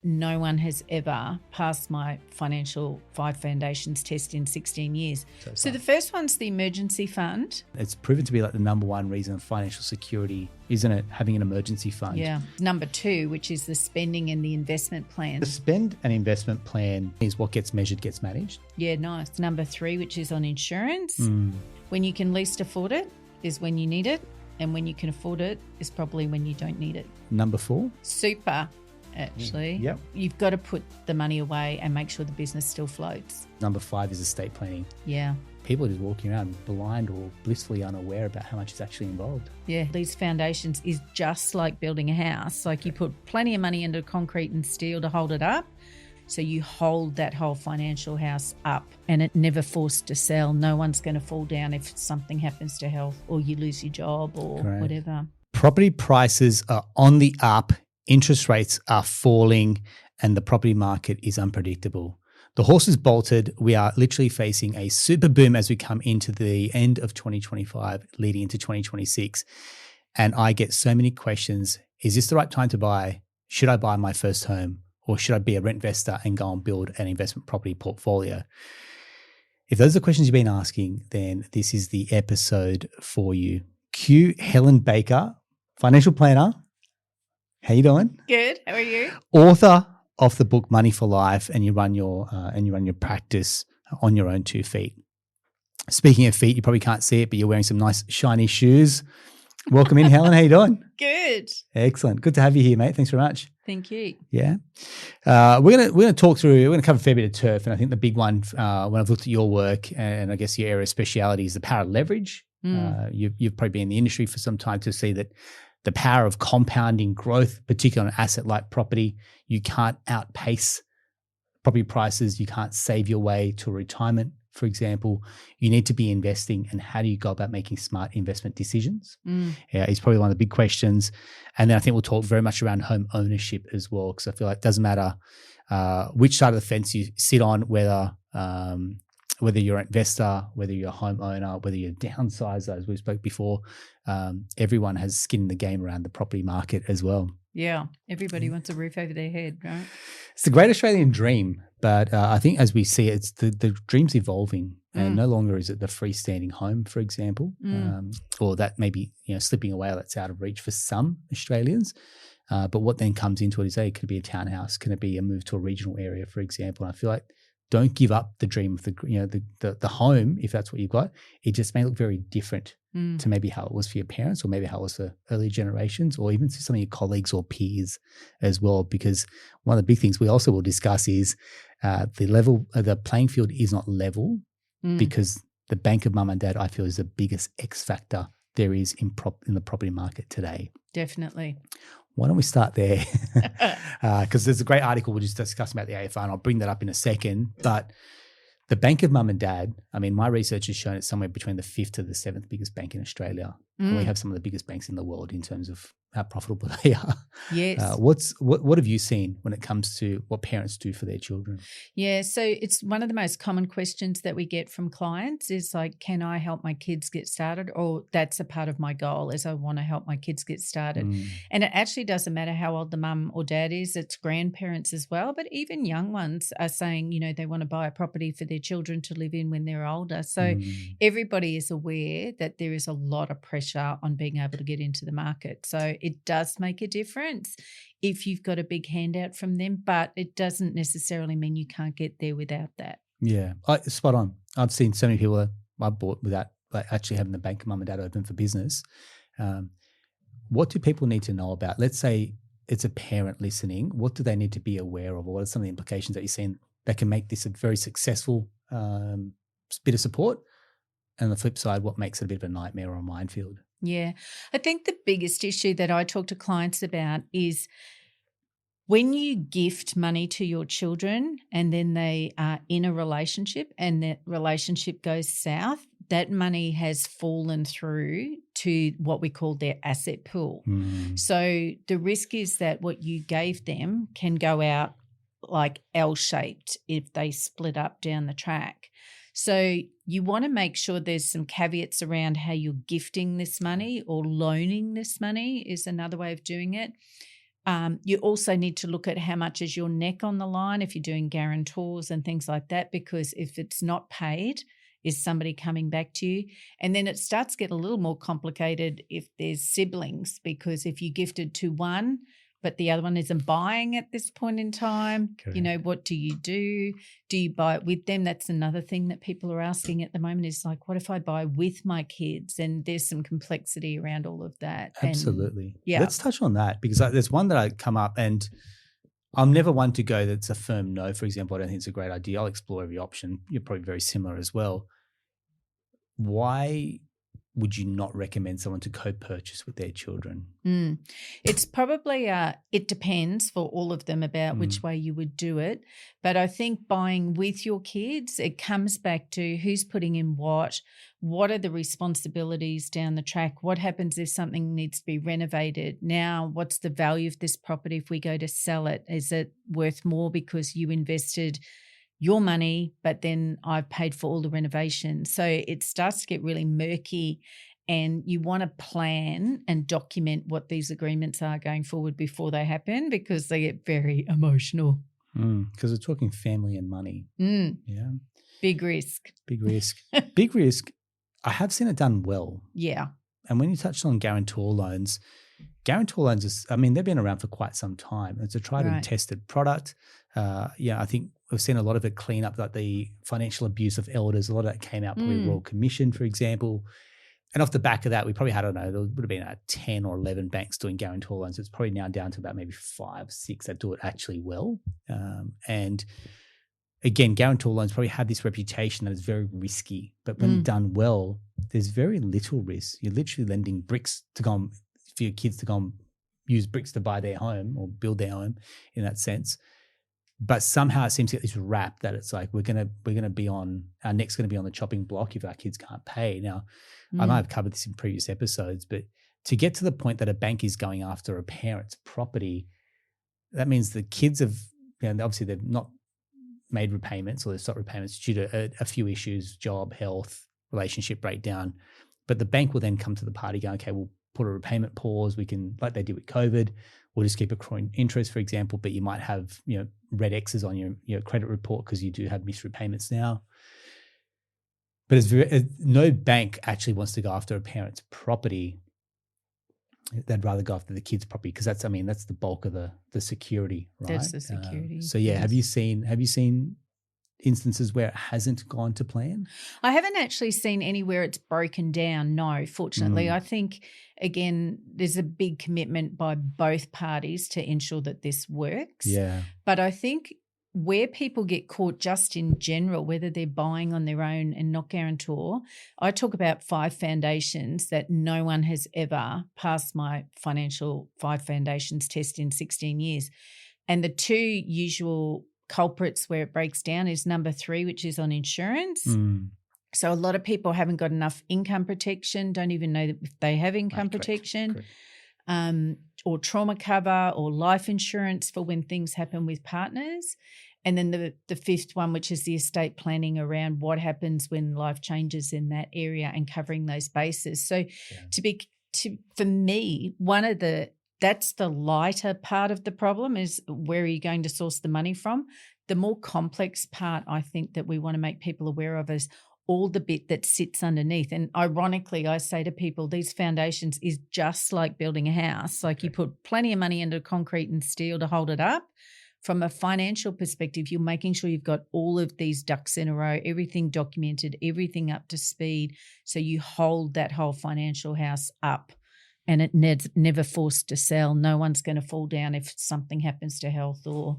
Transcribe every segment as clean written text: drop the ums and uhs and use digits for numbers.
No one has ever passed my financial 5 foundations test in 16 years. So the first one's the emergency fund. It's proven to be like the number one reason of financial security, isn't it? Having an emergency fund. Yeah. Number 2, which is the spending and the investment plan. The spend and investment plan is what gets measured, gets managed. Yeah, nice. Number 3, which is on insurance. When you can least afford it is when you need it. And when you can afford it is probably when you don't need it. Number 4. Super. Actually, Yep. You've got to put the money away and make sure the business still floats. Number 5 is estate planning. Yeah. People are just walking around blind or blissfully unaware about how much is actually involved. Yeah, these foundations is just like building a house. Like you put plenty of money into concrete and steel to hold it up. So you hold that whole financial house up and it never forced to sell. No one's going to fall down if something happens to health or you lose your job or Correct. Whatever. Property prices are on the up. Interest rates are falling and the property market is unpredictable. The horse is bolted. We are literally facing a super boom as we come into the end of 2025, leading into 2026. And I get so many questions. Is this the right time to buy? Should I buy my first home? Or should I be a rent investor and go and build an investment property portfolio? If those are the questions you've been asking, then this is the episode for you. Cue Helen Baker, financial planner. How you doing? Good. How are you? Author of the book Money for Life, and you run your practice on your own 2 feet. Speaking of feet, you probably can't see it, but you're wearing some nice shiny shoes. Welcome in, Helen. How you doing? Good. Excellent. Good to have you here, mate. Thanks very much. Thank you. Yeah, we're gonna talk through. We're gonna cover a fair bit of turf, and I think the big one when I've looked at your work and I guess your area of speciality is the power of leverage. You've probably been in the industry for some time to see that. The power of compounding growth, particularly on an asset like property. You can't outpace property prices. You can't save your way to retirement, for example. You need to be investing. And how do you go about making smart investment decisions? Yeah, it's probably one of the big questions. And then I think we'll talk very much around home ownership as well, because I feel like it doesn't matter which side of the fence you sit on, whether you're an investor, whether you're a homeowner, whether you're a downsizer, as we spoke before, everyone has skin in the game around the property market as well. Yeah, everybody wants a roof over their head, right? It's the great Australian dream, but I think as we see it, it's the dream's evolving, and no longer is it the freestanding home, for example, or that maybe slipping away, that's out of reach for some Australians. But what then comes into it is, could it be a townhouse? Can it be a move to a regional area, for example? And I feel like don't give up the dream of the home if that's what you've got. It just may look very different to maybe how it was for your parents, or maybe how it was for earlier generations, or even to some of your colleagues or peers as well. Because one of the big things we also will discuss is the playing field is not level, because the bank of mum and dad, I feel, is the biggest X factor there is in the property market today. Definitely. Why don't we start there? Because there's a great article we'll just discuss about the AFR, and I'll bring that up in a second. But the bank of mum and dad, I mean, my research has shown it's somewhere between the 5th to the 7th biggest bank in Australia. And we have some of the biggest banks in the world in terms of how profitable they are. Yes. What have you seen when it comes to what parents do for their children? Yeah, so it's one of the most common questions that we get from clients is like, can I help my kids get started? Or that's a part of my goal is I want to help my kids get started. And it actually doesn't matter how old the mum or dad is, it's grandparents as well. But even young ones are saying, they want to buy a property for their children to live in when they're older. So everybody is aware that there is a lot of pressure on being able to get into the market. So it does make a difference if you've got a big handout from them, but it doesn't necessarily mean you can't get there without that. Yeah, spot on. I've seen so many people that I bought without actually having the bank of mum and dad open for business. What do people need to know about? Let's say it's a parent listening. What do they need to be aware of? Or what are some of the implications that you're seeing that can make this a very successful bit of support? And on the flip side, what makes it a bit of a nightmare or a minefield? Yeah. I think the biggest issue that I talk to clients about is when you gift money to your children and then they are in a relationship and that relationship goes south, that money has fallen through to what we call their asset pool. So the risk is that what you gave them can go out like L-shaped if they split up down the track. So you want to make sure there's some caveats around how you're gifting this money or loaning this money is another way of doing it. You also need to look at how much is your neck on the line if you're doing guarantors and things like that, because if it's not paid, is somebody coming back to you? And then it starts to get a little more complicated if there's siblings, because if you gifted to one but the other one isn't buying at this point in time, Correct. you know, what do you do? Do you buy it with them? That's another thing that people are asking at the moment is like, what if I buy with my kids? And there's some complexity around all of that. Absolutely. And, yeah. Let's touch on that, because there's one that I come up, and I'm never one to go that's a firm no, for example. I don't think it's a great idea. I'll explore every option. You're probably very similar as well. Why would you not recommend someone to co-purchase with their children? It's probably, it depends for all of them about which way you would do it. But I think buying with your kids, it comes back to who's putting in what are the responsibilities down the track? What happens if something needs to be renovated? Now, what's the value of this property if we go to sell it? Is it worth more because you invested your money, but then I've paid for all the renovations? So it starts to get really murky, and you want to plan and document what these agreements are going forward before they happen, because they get very emotional. Because we're talking family and money. Yeah. Big risk. Big risk. Big risk. I have seen it done well. Yeah. And when you touched on guarantor loans is, I mean, they've been around for quite some time. It's a tried and tested product. I think we've seen a lot of it clean up, like the financial abuse of elders. A lot of that came out probably Royal Commission, for example. And off the back of that, we probably had, I don't know, there would have been 10 or 11 banks doing guarantor loans. It's probably now down to about maybe 5, 6 that do it actually well. And again, guarantor loans probably have this reputation that it's very risky, but when done well, there's very little risk. You're literally lending bricks to go on, for your kids to go and use bricks to buy their home or build their home in that sense. But somehow it seems to get this rap that it's like we're gonna be on, our neck's gonna be on the chopping block if our kids can't pay. Now, I might have covered this in previous episodes, but to get to the point that a bank is going after a parent's property, that means the kids have, obviously they've not made repayments, or they've stopped repayments due to a few issues, job, health, relationship breakdown. But the bank will then come to the party going, okay, we'll put a repayment pause. We can, like they did with COVID, we'll just keep accruing interest, for example, but you might have, red X's on your credit report because you do have missed repayments now. But no bank actually wants to go after a parent's property. They'd rather go after the kid's property, because that's the bulk of the security, right? That's the security. So yeah, have you seen instances where it hasn't gone to plan? I haven't actually seen anywhere it's broken down, no, fortunately. I think, again, there's a big commitment by both parties to ensure that this works. Yeah. But I think where people get caught just in general, whether they're buying on their own and not guarantor, I talk about 5 foundations that no one has ever passed my financial 5 foundations test in 16 years. And the 2 usual culprits where it breaks down is number 3, which is on insurance. So a lot of people haven't got enough income protection, don't even know that if they have income protection. Correct. Or trauma cover or life insurance for when things happen with partners. And then the 5th one, which is the estate planning around what happens when life changes in that area and covering those bases. So for me, that's the lighter part of the problem, is where are you going to source the money from? The more complex part, I think, that we want to make people aware of is all the bit that sits underneath. And ironically, I say to people, these foundations is just like building a house. Like you put plenty of money into concrete and steel to hold it up. From a financial perspective, you're making sure you've got all of these ducks in a row, everything documented, everything up to speed, so you hold that whole financial house up. And it's never forced to sell. No one's going to fall down if something happens to health or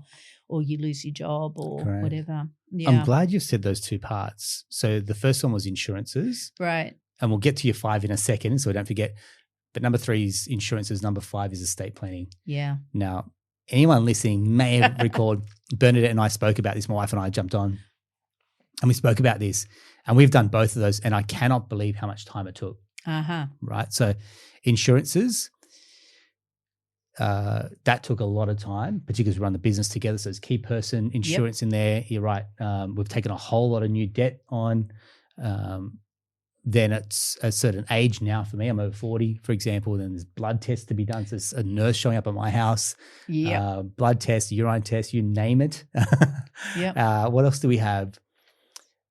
you lose your job or whatever. Yeah. I'm glad you said those 2 parts. So the first one was insurances. Right. And we'll get to your 5 in a second, so don't forget. But number 3 is insurances. Number 5 is estate planning. Yeah. Now, anyone listening may have recalled Bernadette and I spoke about this. My wife and I jumped on and we spoke about this. And we've done both of those, and I cannot believe how much time it took. Right. So insurances, that took a lot of time, particularly as we run the business together. So there's key person insurance in there. You're right. We've taken a whole lot of new debt on. then it's a certain age now for me. I'm over 40, for example. Then there's blood tests to be done. So there's a nurse showing up at my house. Yeah. Blood test, urine test, you name it. Yeah. What else do we have?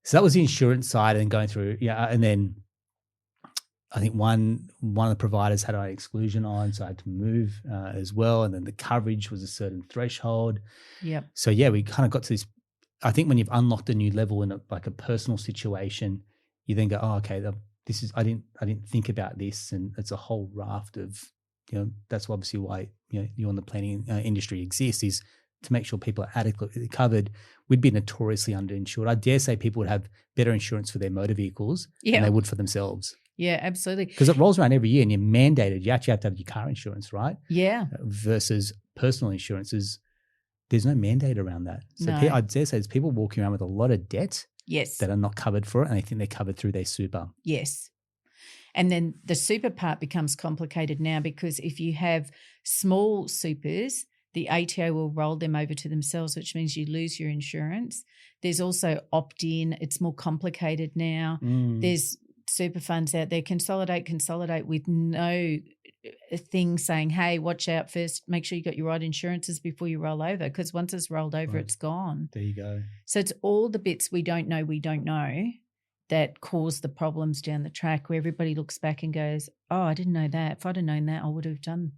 So that was the insurance side and going through. Yeah, and then I think one of the providers had an exclusion on, so I had to move as well. And then the coverage was a certain threshold. Yep. So yeah, we kind of got to this. I think when you've unlocked a new level in a personal situation, you then go, oh, okay, this is I didn't think about this, and it's a whole raft of, that's obviously why you on the planning industry exists, is to make sure people are adequately covered. We'd be notoriously underinsured. I dare say people would have better insurance for their motor vehicles than they would for themselves. Yeah, absolutely. Because it rolls around every year and you're mandated. You actually have to have your car insurance, right? Yeah. Versus personal insurances, there's no mandate around that. So I dare say there's people walking around with a lot of debt that are not covered for it, and they think they're covered through their super. Yes. And then the super part becomes complicated now, because if you have small supers, the ATO will roll them over to themselves, which means you lose your insurance. There's also opt-in. It's more complicated now. There's super funds out there, consolidate with no thing saying, hey, watch out first, make sure you got your right insurances before you roll over, because once it's rolled over, it's gone. There you go. So it's all the bits we don't know that cause the problems down the track, where everybody looks back and goes, oh, I didn't know that. If I'd have known that, I would have done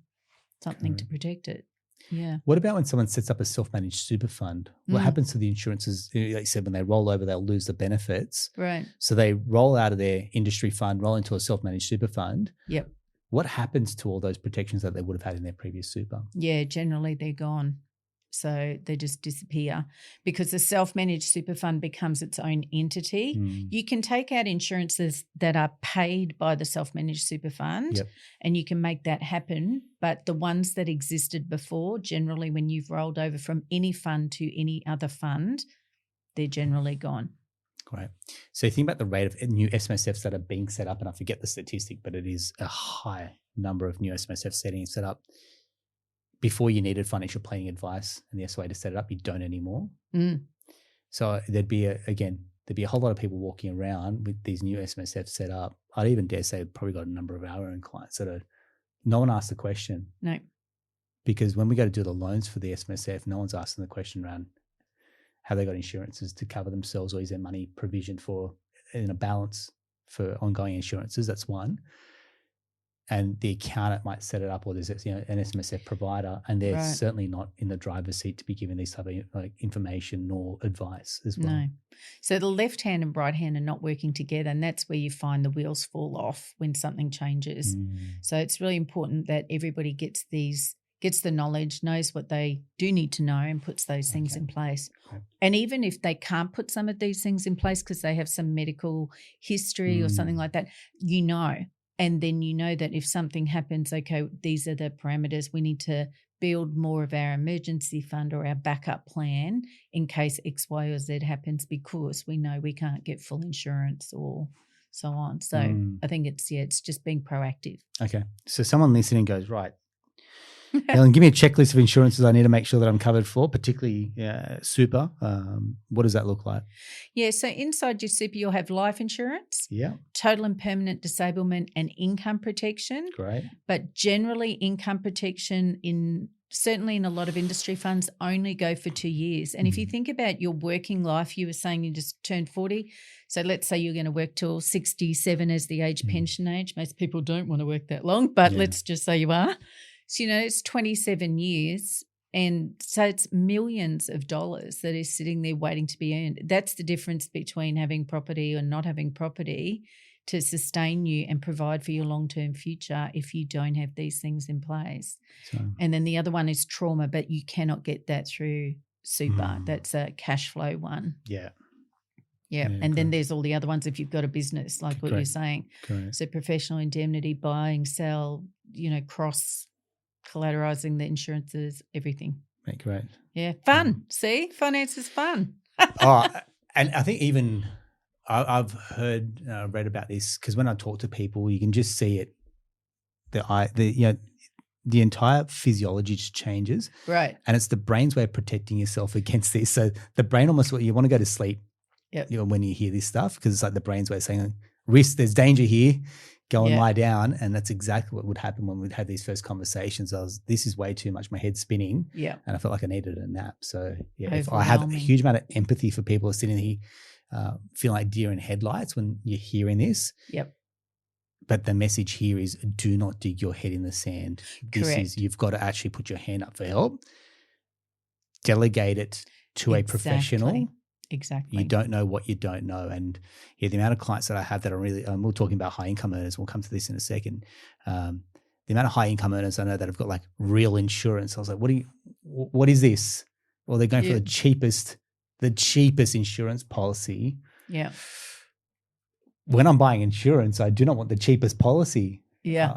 something to protect it. Yeah. What about when someone sets up a self-managed super fund? What happens to the insurances? Like you said, when they roll over, they'll lose the benefits. Right. So they roll out of their industry fund, roll into a self-managed super fund. Yep. What happens to all those protections that they would have had in their previous super? Yeah, generally they're gone. So they just disappear, because the self-managed super fund becomes its own entity. You can take out insurances that are paid by the self-managed super fund, and you can make that happen. But the ones that existed before, generally when you've rolled over from any fund to any other fund, they're generally gone. Great. So you think about the rate of new SMSFs that are being set up, and I forget the statistic, but it is a high number of new SMSF settings set up. Before you needed financial planning advice and the SOA to set it up, you don't anymore. So there'd be a whole lot of people walking around with these new SMSFs set up. I'd even dare say probably got a number of our own clients that no one asked the question. No. Because when we go to do the loans for the SMSF, no one's asking the question around have they got insurances to cover themselves, or is there money provisioned for in a balance for ongoing insurances? That's one. And the accountant might set it up, or there's an SMSF provider, and they're certainly not in the driver's seat to be given these type of information or advice as well. No. So the left hand and right hand are not working together, and that's where you find the wheels fall off when something changes. So it's really important that everybody gets the knowledge, knows what they do need to know, and puts those things in place. And even if they can't put some of these things in place because they have some medical history or something like that, and then you know that if something happens, okay, these are the parameters. We need to build more of our emergency fund or our backup plan in case X, Y, or Z happens, because we know we can't get full insurance or so on. So I think it's just being proactive. Okay. So someone listening goes, right, Helen, give me a checklist of insurances I need to make sure that I'm covered for, particularly super. What does that look like? Yeah, so inside your super, you'll have life insurance, total and permanent disablement, and income protection. Great. But generally, income protection certainly in a lot of industry funds only go for 2 years. And if you think about your working life, you were saying you just turned 40. So let's say you're going to work till 67 as the age pension age. Most people don't want to work that long, but let's just say you are. So, it's 27 years, and so it's millions of dollars that is sitting there waiting to be earned. That's the difference between having property or not having property to sustain you and provide for your long-term future if you don't have these things in place. And then the other one is trauma, but you cannot get that through super. That's a cash flow one. Yeah. And then there's all the other ones if you've got a business, like what you're saying. Correct. So professional indemnity, buying, sell, cross collateralizing the insurances, everything. Great. Yeah. Fun. See? Finance is fun. And I think even I've heard, read about this, because when I talk to people, you can just see it. The entire physiology just changes. Right. And it's the brain's way of protecting yourself against this. So the brain almost, you want to go to sleep when you hear this stuff, because it's like the brain's way of saying, risk, there's danger here. Go and lie down. And that's exactly what would happen when we'd had these first conversations. This is way too much. My head's spinning. Yeah. And I felt like I needed a nap. So if I have a huge amount of empathy for people who are sitting here feeling like deer in headlights when you're hearing this. Yep. But the message here is do not dig your head in the sand. Correct. You've got to actually put your hand up for help. Delegate it to a professional. Exactly. You don't know what you don't know. And the amount of clients that I have that are really, we're talking about high income earners. We'll come to this in a second. The amount of high income earners I know that have got like real insurance. I was like, what is this? Well, they're going for the cheapest insurance policy. Yeah. When I'm buying insurance, I do not want the cheapest policy. Yeah.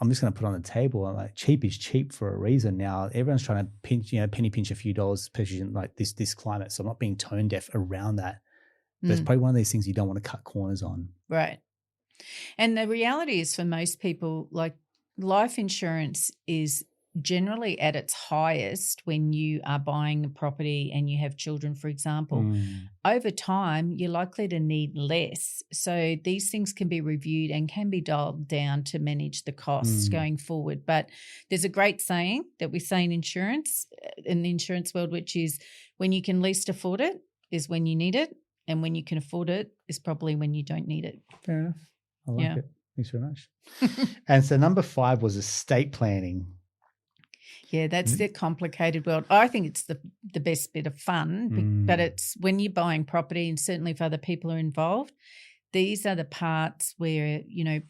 I'm just going to put on the table. I'm like, cheap is cheap for a reason. Now everyone's trying to penny pinch a few dollars, especially in like this climate. So I'm not being tone deaf around that. But it's probably one of these things you don't want to cut corners on. Right. And the reality is for most people, like life insurance is generally at its highest when you are buying a property and you have children, for example. Over time, you're likely to need less. So these things can be reviewed and can be dialed down to manage the costs going forward. But there's a great saying that we say in the insurance world, which is when you can least afford it is when you need it. And when you can afford it is probably when you don't need it. Fair enough. I like it. Thanks very much. And so number 5 was estate planning. Yeah, that's the complicated world. I think it's the best bit of fun, but it's when you're buying property and certainly if other people are involved, these are the parts where,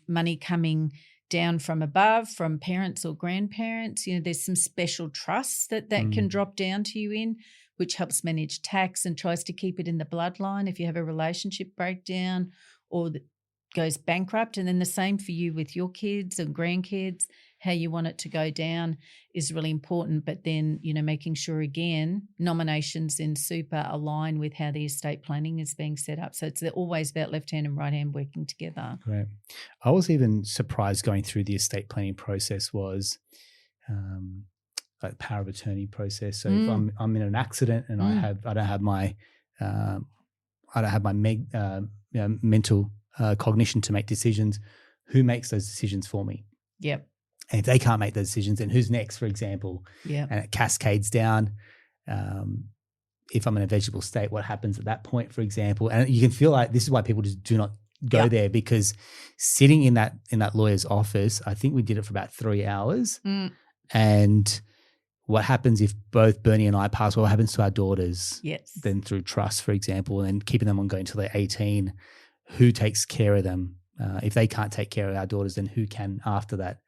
money coming down from above, from parents or grandparents, there's some special trusts that can drop down to you in, which helps manage tax and tries to keep it in the bloodline if you have a relationship breakdown or goes bankrupt. And then the same for you with your kids and grandkids. How you want it to go down is really important. But then, making sure, again, nominations in super align with how the estate planning is being set up. So it's always about left hand and right hand working together. Great. I was even surprised going through the estate planning process was like power of attorney process. So if I'm in an accident and I don't have my mental cognition to make decisions, who makes those decisions for me? Yep. And if they can't make those decisions, then who's next, for example? Yeah. And it cascades down. If I'm in a vegetable state, what happens at that point, for example? And you can feel like this is why people just do not go there, because sitting in that lawyer's office, I think we did it for about 3 hours. And what happens if both Bernie and I pass? What happens to our daughters? Yes. Then through trust, for example, and keeping them ongoing until they're 18. Who takes care of them? If they can't take care of our daughters, then who can after that?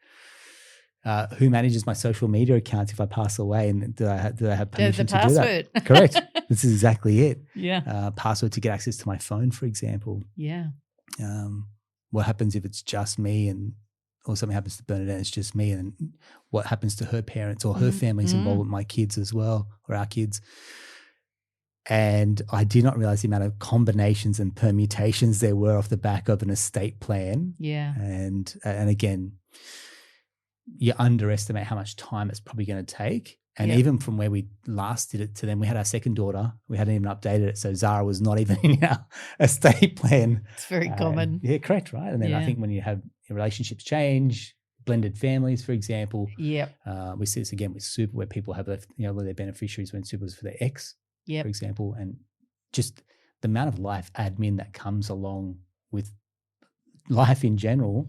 Who manages my social media accounts if I pass away? And do I have permission to do that? Correct. This is exactly it. Yeah. Password to get access to my phone, for example. Yeah. What happens if it's just me or something happens to Bernadette, it's just me, and what happens to her parents or her family's involved with my kids as well, or our kids? And I did not realize the amount of combinations and permutations there were off the back of an estate plan. Yeah. And again, you underestimate how much time it's probably going to take. And even from where we last did it to then, we had our second daughter. We hadn't even updated it. So Zara was not even in our estate plan. It's very common. Yeah, correct, right? And then I think when you have relationships change, blended families, for example. Yep. We see this again with super, where people have left, where their beneficiaries when super was for their ex, for example. And just the amount of life admin that comes along with life in general,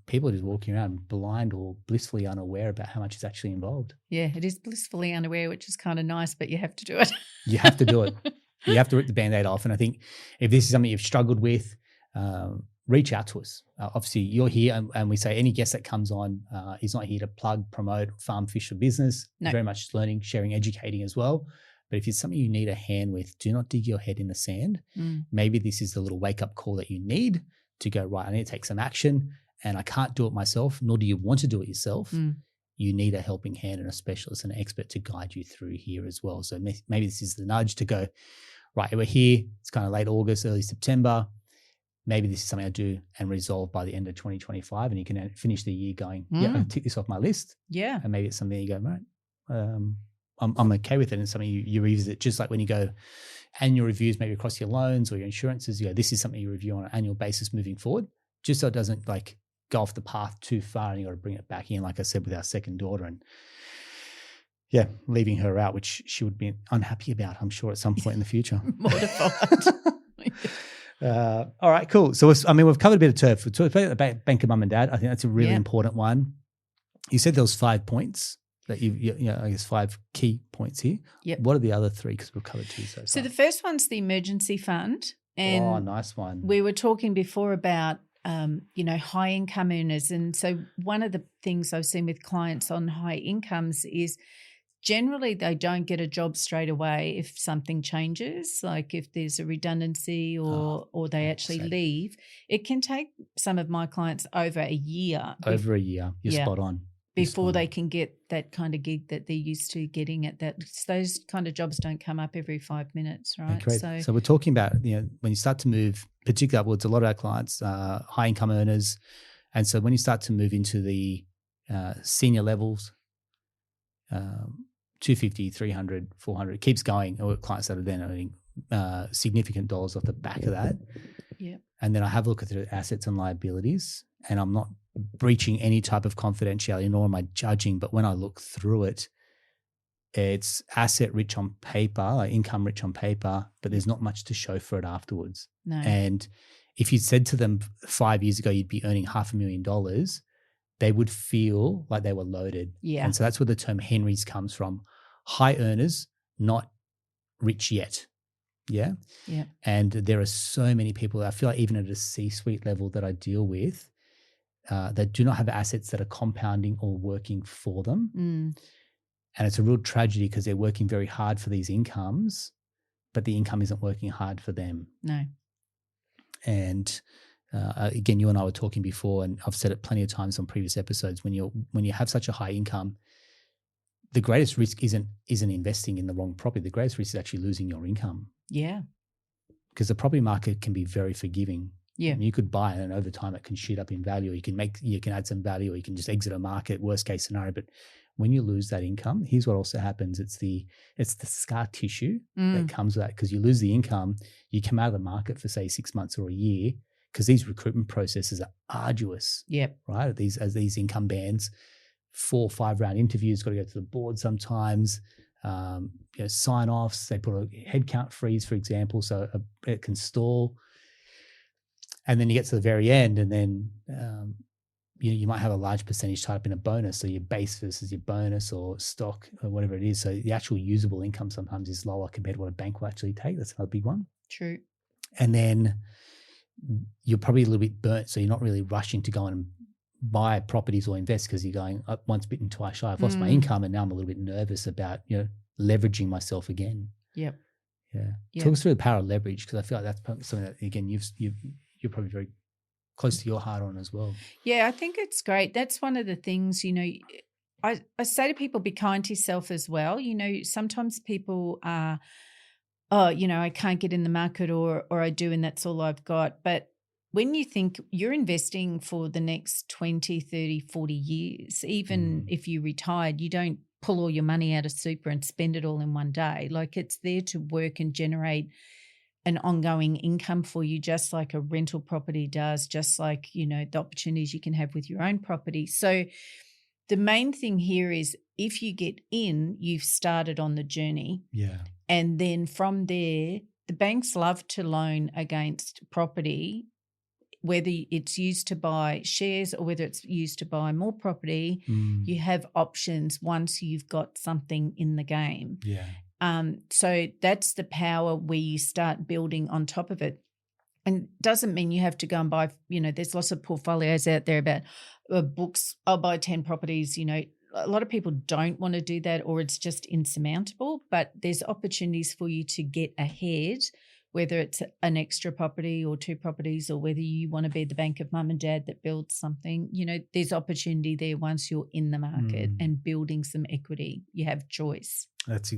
people are just walking around blind or blissfully unaware about how much is actually involved. Yeah, it is blissfully unaware, which is kind of nice, but you have to do it. You have to do it. You have to rip the Band-Aid off. And I think if this is something you've struggled with, reach out to us. Obviously, you're here and we say any guest that comes on is not here to plug, promote, farm, fish, or business. No. Very much learning, sharing, educating as well. But if it's something you need a hand with, do not dig your head in the sand. Maybe this is the little wake-up call that you need to go, right, I need to take some action and I can't do it myself, nor do you want to do it yourself. You need a helping hand and a specialist and an expert to guide you through here as well. So maybe this is the nudge to go, right, we're here. It's kind of late August, early September. Maybe this is something I do and resolve by the end of 2025, and you can finish the year going, I'll tick this off my list. Yeah. And maybe it's something you go, right, I'm okay with it, and something you revisit, just like when you go annual reviews, maybe across your loans or your insurances. This is something you review on an annual basis moving forward, just so it doesn't like go off the path too far, and you got to bring it back in. Like I said, with our second daughter, and leaving her out, which she would be unhappy about, I'm sure, at some point in the future. Mortified. All right, cool. So, we've covered a bit of turf. We talked about bank of mum and dad. I think that's a really important one. You said there was 5 points that I guess 5 key points here. Yep. What are the other 3? Because we've covered 2 so far. So the first one's the emergency fund. And nice one. We were talking before about, high income earners. And so one of the things I've seen with clients on high incomes is generally they don't get a job straight away if something changes, like if there's a redundancy or they actually leave. It can take some of my clients over a year. Over a year. You're spot on. Before they can get that kind of gig that they're used to getting at that. Those kind of jobs don't come up every 5 minutes, right? Okay. So we're talking about, when you start to move, particularly upwards, a lot of our clients, high income earners. And so when you start to move into the senior levels, 250, 300, 400, it keeps going. Or clients that are then earning significant dollars off the back of that. Yeah. And then I have a look at the assets and liabilities, and I'm not breaching any type of confidentiality, nor am I judging. But when I look through it, it's asset rich on paper, like income rich on paper, but there's not much to show for it afterwards. No. And if you said to them 5 years ago you'd be earning $500,000, they would feel like they were loaded. Yeah. And so that's where the term Henry's comes from. High earners, not rich yet. Yeah. Yeah. And there are so many people, I feel like even at a C-suite level that I deal with, that do not have assets that are compounding or working for them. And it's a real tragedy because they're working very hard for these incomes, but the income isn't working hard for them. No. And again, you and I were talking before, and I've said it plenty of times on previous episodes, when you have such a high income, the greatest risk isn't investing in the wrong property. The greatest risk is actually losing your income. Yeah. Because the property market can be very forgiving. Yeah. And you could buy it, and over time it can shoot up in value. You can add some value, or you can just exit a market, worst case scenario. But when you lose that income, here's what also happens. It's the scar tissue that comes with that, because you lose the income, you come out of the market for say 6 months or a year, because these recruitment processes are arduous. Yep. Right? As these income bands, 4 or 5 round interviews, got to go to the board sometimes, sign offs. They put a headcount freeze, for example, so it can stall. And then you get to the very end, and then you might have a large percentage tied up in a bonus, so your base versus your bonus or stock or whatever it is. So the actual usable income sometimes is lower compared to what a bank will actually take. That's another big one. True. And then you're probably a little bit burnt, so you're not really rushing to go and buy properties or invest, because you're going, once bitten, twice shy. I've lost my income, and now I'm a little bit nervous about leveraging myself again. Yep. Yeah. Talk us through the power of leverage, because I feel like that's probably something that, again, you're probably very close to your heart on as well. Yeah, I think it's great. That's one of the things, I say to people, be kind to yourself as well. Sometimes people are, I can't get in the market, or I do, and that's all I've got. But when you think you're investing for the next 20, 30, 40 years, even if you retired, you don't pull all your money out of super and spend it all in one day. Like, it's there to work and generate an ongoing income for you, just like a rental property does, just like, the opportunities you can have with your own property. So the main thing here is, if you get in, you've started on the journey. Yeah. And then from there, the banks love to loan against property, whether it's used to buy shares or whether it's used to buy more property. You have options once you've got something in the game. Yeah. So that's the power where you start building on top of it. And doesn't mean you have to go and buy, there's lots of portfolios out there about books. I'll buy 10 properties. A lot of people don't want to do that, or it's just insurmountable, but there's opportunities for you to get ahead, whether it's an extra property or 2 properties, or whether you want to be the bank of mum and dad that builds something. There's opportunity there once you're in the market and building some equity. You have choice. That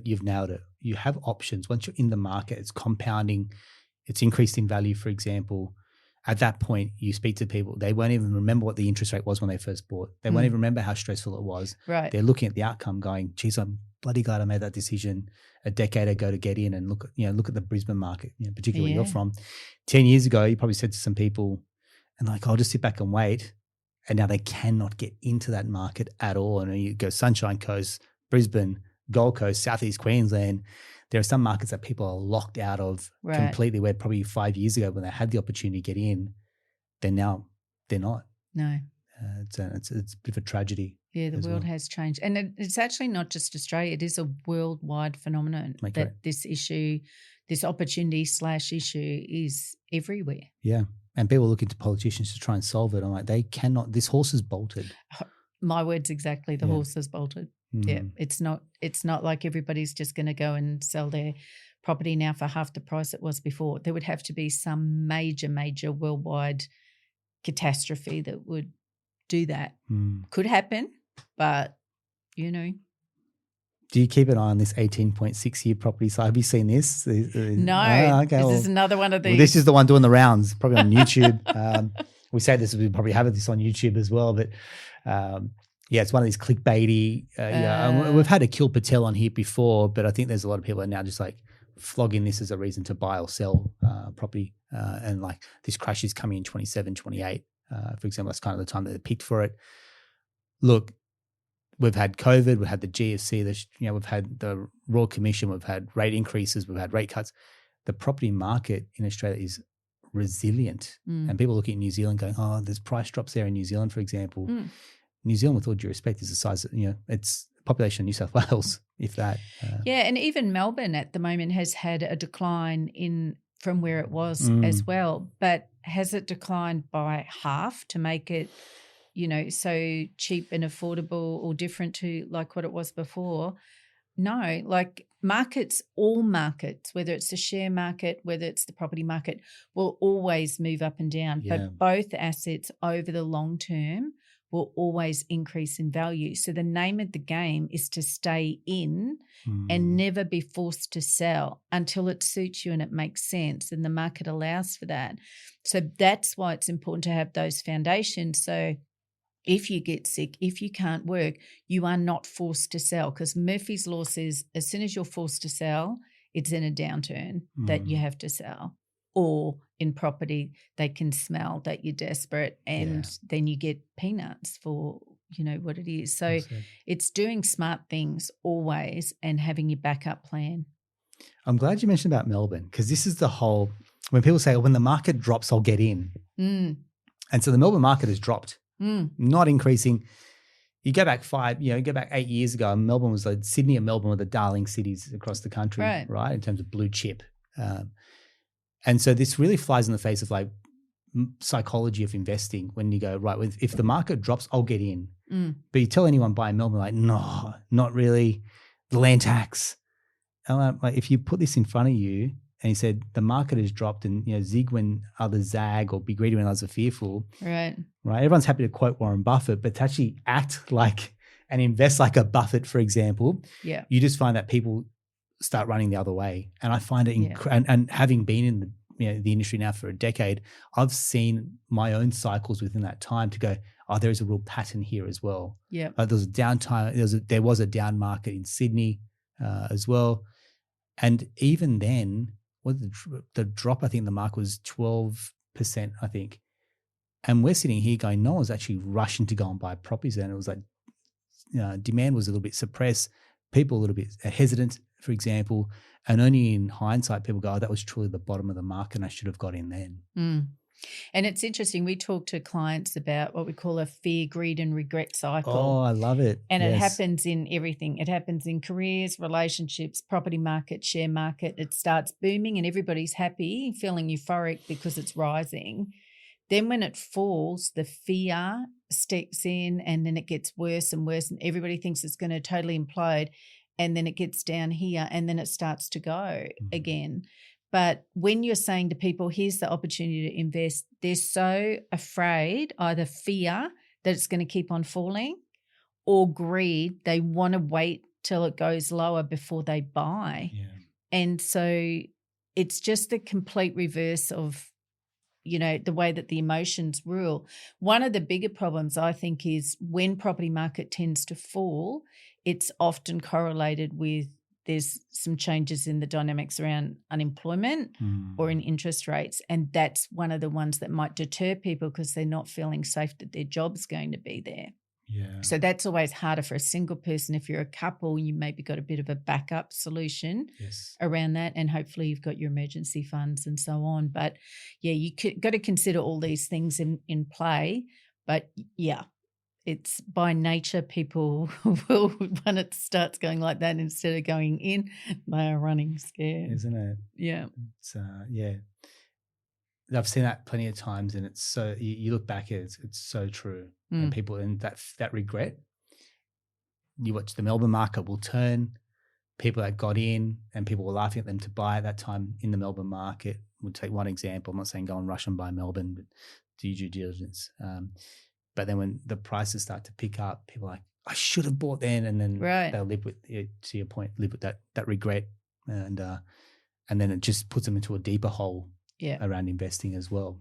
you've nailed it. You have options. Once you're in the market, it's compounding, it's increased in value, for example. At that point, you speak to people, they won't even remember what the interest rate was when they first bought. They won't even remember how stressful it was. Right. They're looking at the outcome going, geez, I'm bloody glad I made that decision a decade ago to get in and look at the Brisbane market, particularly where you're from. 10 years ago, you probably said to some people, and like, I'll just sit back and wait. And now they cannot get into that market at all. And you go Sunshine Coast, Brisbane, Gold Coast, Southeast Queensland. There are some markets that people are locked out of completely, where probably 5 years ago when they had the opportunity to get in, they're not. No. It's a bit of a tragedy. Yeah, the world has changed. And it's actually not just Australia. It is a worldwide phenomenon that this issue, this opportunity/issue is everywhere. Yeah. And people looking to politicians to try and solve it. I'm like, they cannot. This horse is bolted. My words exactly. The horse is bolted. Yeah, it's not like everybody's just going to go and sell their property now for half the price it was before. There would have to be some major worldwide catastrophe that would do that. Could happen, but Do you keep an eye on this 18.6-year property site? Have you seen this? No. Okay. This is another one of these. Well, this is the one doing the rounds, probably on YouTube. We say this, we probably have this on YouTube as well. But it's one of these clickbaity. We've had Akhil Patel on here before, but I think there's a lot of people that are now just like flogging this as a reason to buy or sell property. And like this crash is coming in 27, 28, for example. That's kind of the time that they picked for it. Look, we've had COVID, we've had the GFC, we've had the Royal Commission, we've had rate increases, we've had rate cuts. The property market in Australia is resilient. And people looking at New Zealand going, oh, there's price drops there in New Zealand, for example. New Zealand, with all due respect, is the size of, it's population of New South Wales, if that. And even Melbourne at the moment has had a decline from where it was as well. But has it declined by half to make it so cheap and affordable or different to like what it was before? No, like all markets, whether it's the share market, whether it's the property market, will always move up and down. Yeah. But both assets over the long term will always increase in value. So the name of the game is to stay in and never be forced to sell until it suits you and it makes sense and the market allows for that. So that's why it's important to have those foundations. So if you get sick, if you can't work, you are not forced to sell, because Murphy's Law says as soon as you're forced to sell, it's in a downturn that you have to sell. Or in property, they can smell that you're desperate and then you get peanuts for, what it is. So it's doing smart things always and having your backup plan. I'm glad you mentioned about Melbourne, because this is the whole, when people say, when the market drops, I'll get in. And so the Melbourne market has dropped. Not increasing. You go back 8 years ago, Melbourne was like Sydney and Melbourne were the darling cities across the country, right? In terms of blue chip. And so this really flies in the face of like psychology of investing when you go, right, if the market drops, I'll get in. But you tell anyone buying Melbourne, like, no, not really. The land tax. And like, if you put this in front of you, and he said the market has dropped and, zig when others zag or be greedy when others are fearful. Right. Everyone's happy to quote Warren Buffett, but to actually act like and invest like a Buffett, for example, you just find that people start running the other way. And I find it, and having been in the industry now for a decade, I've seen my own cycles within that time to go, oh, there is a real pattern here as well. Yeah. There was a downtime. There was a down market in Sydney as well. And even then, the drop, I think the mark was 12%, I think. And we're sitting here going, no one's actually rushing to go and buy properties. And it was like, demand was a little bit suppressed, people a little bit hesitant, for example. And only in hindsight, people go, oh, that was truly the bottom of the market and I should have got in then. And it's interesting. We talk to clients about what we call a fear, greed and regret cycle. Oh, I love it. And it happens in everything. It happens in careers, relationships, property market, share market. It starts booming and everybody's happy, feeling euphoric because it's rising. Then when it falls, the fear steps in and then it gets worse and worse and everybody thinks it's going to totally implode. And then it gets down here and then it starts to go again. But when you're saying to people, here's the opportunity to invest, they're so afraid, either fear that it's going to keep on falling or greed. They want to wait till it goes lower before they buy. Yeah. And so it's just the complete reverse of, the way that the emotions rule. One of the bigger problems, I think, is when property market tends to fall it's often correlated with there's some changes in the dynamics around unemployment or in interest rates. And that's one of the ones that might deter people because they're not feeling safe that their job's going to be there. Yeah. So that's always harder for a single person. If you're a couple, you maybe got a bit of a backup solution around that, and hopefully you've got your emergency funds and so on. But yeah, you got to consider all these things in play. But yeah, it's by nature people will, when it starts going like that, instead of going in, they are running scared. Isn't it? Yeah. It's yeah. I've seen that plenty of times, and it's so you look back at it, it's so true. And people, and that regret. You watch the Melbourne market will turn. People that got in and people were laughing at them to buy at that time in the Melbourne market. We'll take one example. I'm not saying go and rush and buy Melbourne, but do your due diligence. But then when the prices start to pick up, people are like, I should have bought then, and then they'll live with, to your point, live with that regret, and then it just puts them into a deeper hole around investing as well.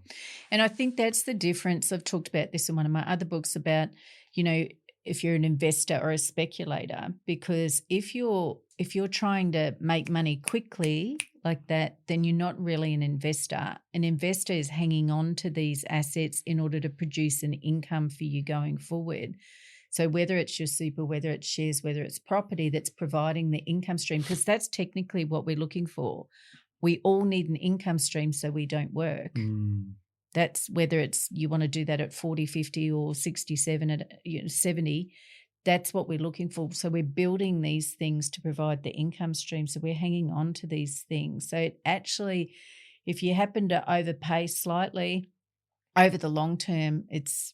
And I think that's the difference. I've talked about this in one of my other books about, if you're an investor or a speculator, because if you're trying to make money quickly like that, then you're not really an investor. An investor is hanging on to these assets in order to produce an income for you going forward. So whether it's your super, whether it's shares, whether it's property that's providing the income stream, because that's technically what we're looking for. We all need an income stream so we don't work. That's whether it's you want to do that at 40, 50 or 67 at 70. That's what we're looking for. So we're building these things to provide the income stream. So we're hanging on to these things. So it actually, if you happen to overpay slightly over the long term, it's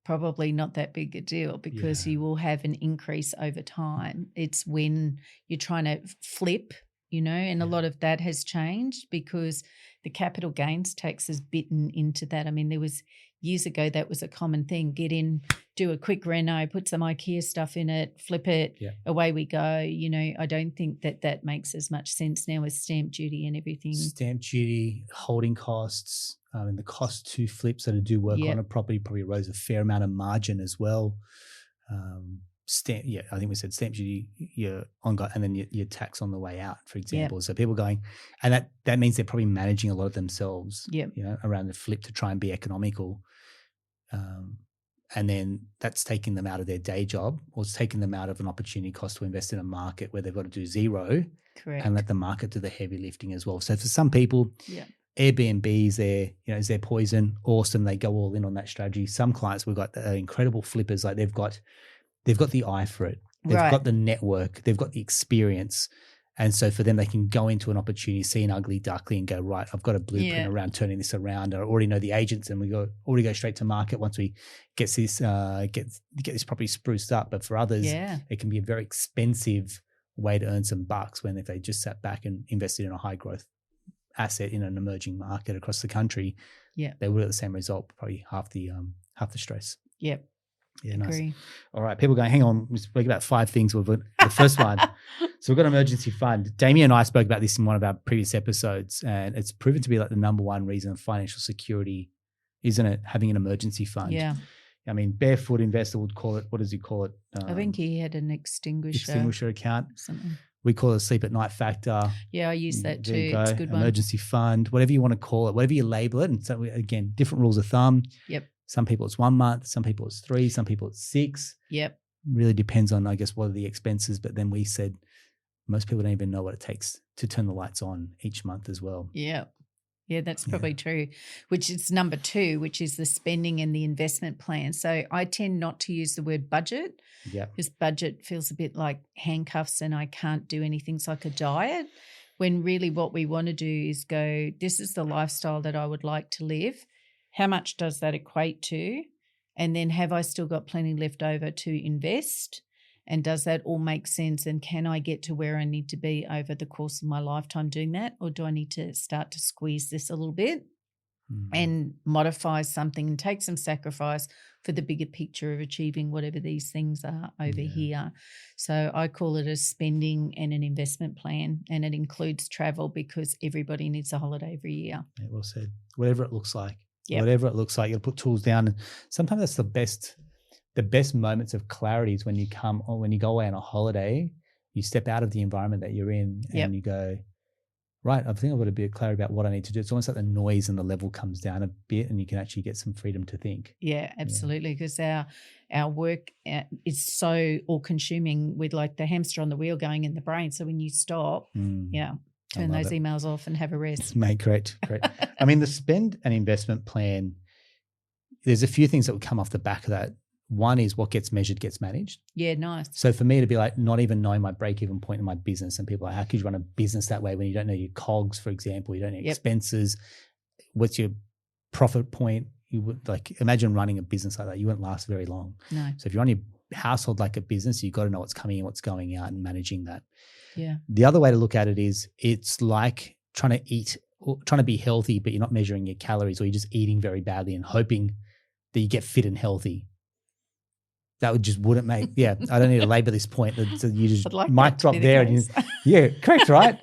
probably not that big a deal because you will have an increase over time. It's when you're trying to flip, and a lot of that has changed because the capital gains tax has bitten into that. I mean, there was years ago that was a common thing. Get in, do a quick reno, put some IKEA stuff in it, flip it, away we go. I don't think that makes as much sense now with stamp duty and everything. Stamp duty, holding costs, and the cost to flip, so to do work on a property probably rose a fair amount of margin as well. I think we said stamp duty, your ongoing, and then your tax on the way out, for example. So people going, and that means they're probably managing a lot of themselves, around the flip to try and be economical. And then that's taking them out of their day job, or it's taking them out of an opportunity cost to invest in a market where they've got to do zero. Correct. And let the market do the heavy lifting as well. So for some people, Airbnb is their poison. Awesome. They go all in on that strategy. Some clients, we've got incredible flippers. Like they've got the eye for it. They've got the network. They've got the experience. And so for them, they can go into an opportunity, see an ugly duckling and go, right, I've got a blueprint around turning this around. I already know the agents and already go straight to market once we get this property spruced up. But for others, it can be a very expensive way to earn some bucks when if they just sat back and invested in a high growth asset in an emerging market across the country, they would have the same result, probably half the stress. Yep. Yeah, nice. Agree. All right, people going, hang on, we spoke about 5 things. The first one, so we've got an emergency fund. Damien and I spoke about this in one of our previous episodes, and it's proven to be like the number one reason of financial security, isn't it? Having an emergency fund. Yeah. I mean, Barefoot Investor would call it, what does he call it? I think he had an extinguisher account. Something. We call it a sleep at night factor. Yeah, I use that too. It's a good one. Emergency fund, whatever you want to call it, whatever you label it. And so again, different rules of thumb. Yep. Some people it's 1 month, some people it's 3, some people it's 6. Yep. Really depends on, I guess, what are the expenses. But then we said most people don't even know what it takes to turn the lights on each month as well. Yeah. Yeah, that's probably true, which is number 2, which is the spending and the investment plan. So I tend not to use the word budget because budget feels a bit like handcuffs and I can't do anything. It's like a diet, when really what we want to do is go, this is the lifestyle that I would like to live. How much does that equate to? And then have I still got plenty left over to invest? And does that all make sense? And can I get to where I need to be over the course of my lifetime doing that? Or do I need to start to squeeze this a little bit and modify something and take some sacrifice for the bigger picture of achieving whatever these things are over here? So I call it a spending and an investment plan, and it includes travel because everybody needs a holiday every year. Yeah, well said. Whatever it looks like. Whatever it looks like, you'll put tools down. And sometimes that's the best the best moments of clarity is when you go away on a holiday, you step out of the environment that you're in and you go, right, I think I've got a bit of clarity about what I need to do. It's almost like the noise and the level comes down a bit and you can actually get some freedom to think. Yeah, absolutely. Because our work is so all-consuming with like the hamster on the wheel going in the brain. So when you stop, turn those emails off and have a rest. Mate, correct. I mean, the spend and investment plan, there's a few things that would come off the back of that. One is what gets measured gets managed. Yeah, nice. So for me to be like not even knowing my break-even point in my business, and people are like, how could you run a business that way when you don't know your COGS, for example, you don't know your expenses, what's your profit point? You would like imagine running a business like that. You wouldn't last very long. No. So if you're on your household like a business, you've got to know what's coming in, what's going out, and managing that. Yeah. The other way to look at it is it's like trying to eat, or trying to be healthy, but you're not measuring your calories, or you're just eating very badly and hoping that you get fit and healthy. That wouldn't make, I don't need to labor this point. So you just like mic drop there. And correct, right?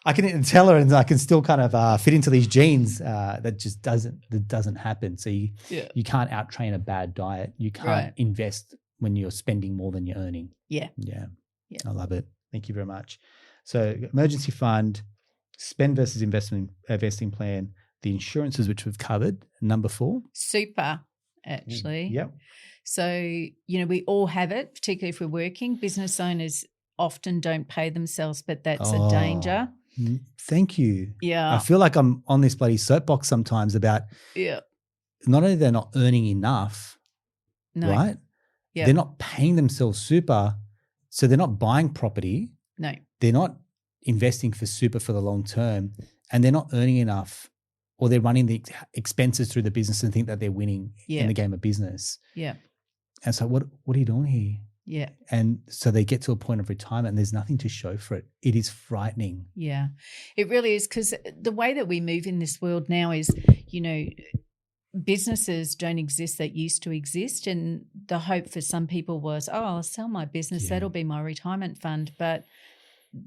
I can tell her and I can still kind of fit into these jeans. That doesn't happen. So you can't out-train a bad diet. You can't invest when you're spending more than you're earning. Yeah. I love it. Thank you very much. So emergency fund, spend versus investing plan, the insurances, which we've covered, number 4. Super, actually. Yep. So, we all have it, particularly if we're working. Business owners often don't pay themselves, but that's a danger. Thank you. Yeah. I feel like I'm on this bloody soapbox sometimes about not only they're not earning enough, right? Yeah. They're not paying themselves super, so they're not buying property. No. They're not investing for super for the long term, and they're not earning enough, or they're running the expenses through the business and think that they're winning in the game of business. Yeah. And so what are you doing here? Yeah. And so they get to a point of retirement and there's nothing to show for it. It is frightening. Yeah, it really is, because the way that we move in this world now is, businesses don't exist that used to exist. And the hope for some people was, I'll sell my business. That'll be my retirement fund. But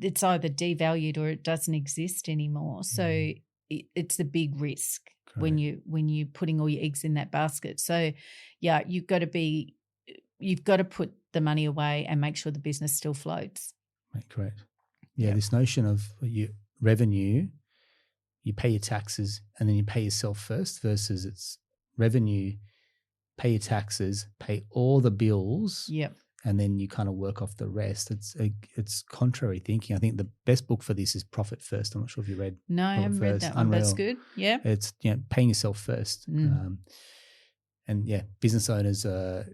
it's either devalued or it doesn't exist anymore. So it's a big risk when you're putting all your eggs in that basket. So, you've got to put the money away and make sure the business still floats. Right, correct. Yeah, this notion of your revenue, you pay your taxes and then you pay yourself first, versus it's revenue, pay your taxes, pay all the bills, and then you kind of work off the rest. It's contrary thinking. I think the best book for this is Profit First. I'm not sure if you read. No, I haven't read that one. That's good. Yeah, it's paying yourself first, and business owners are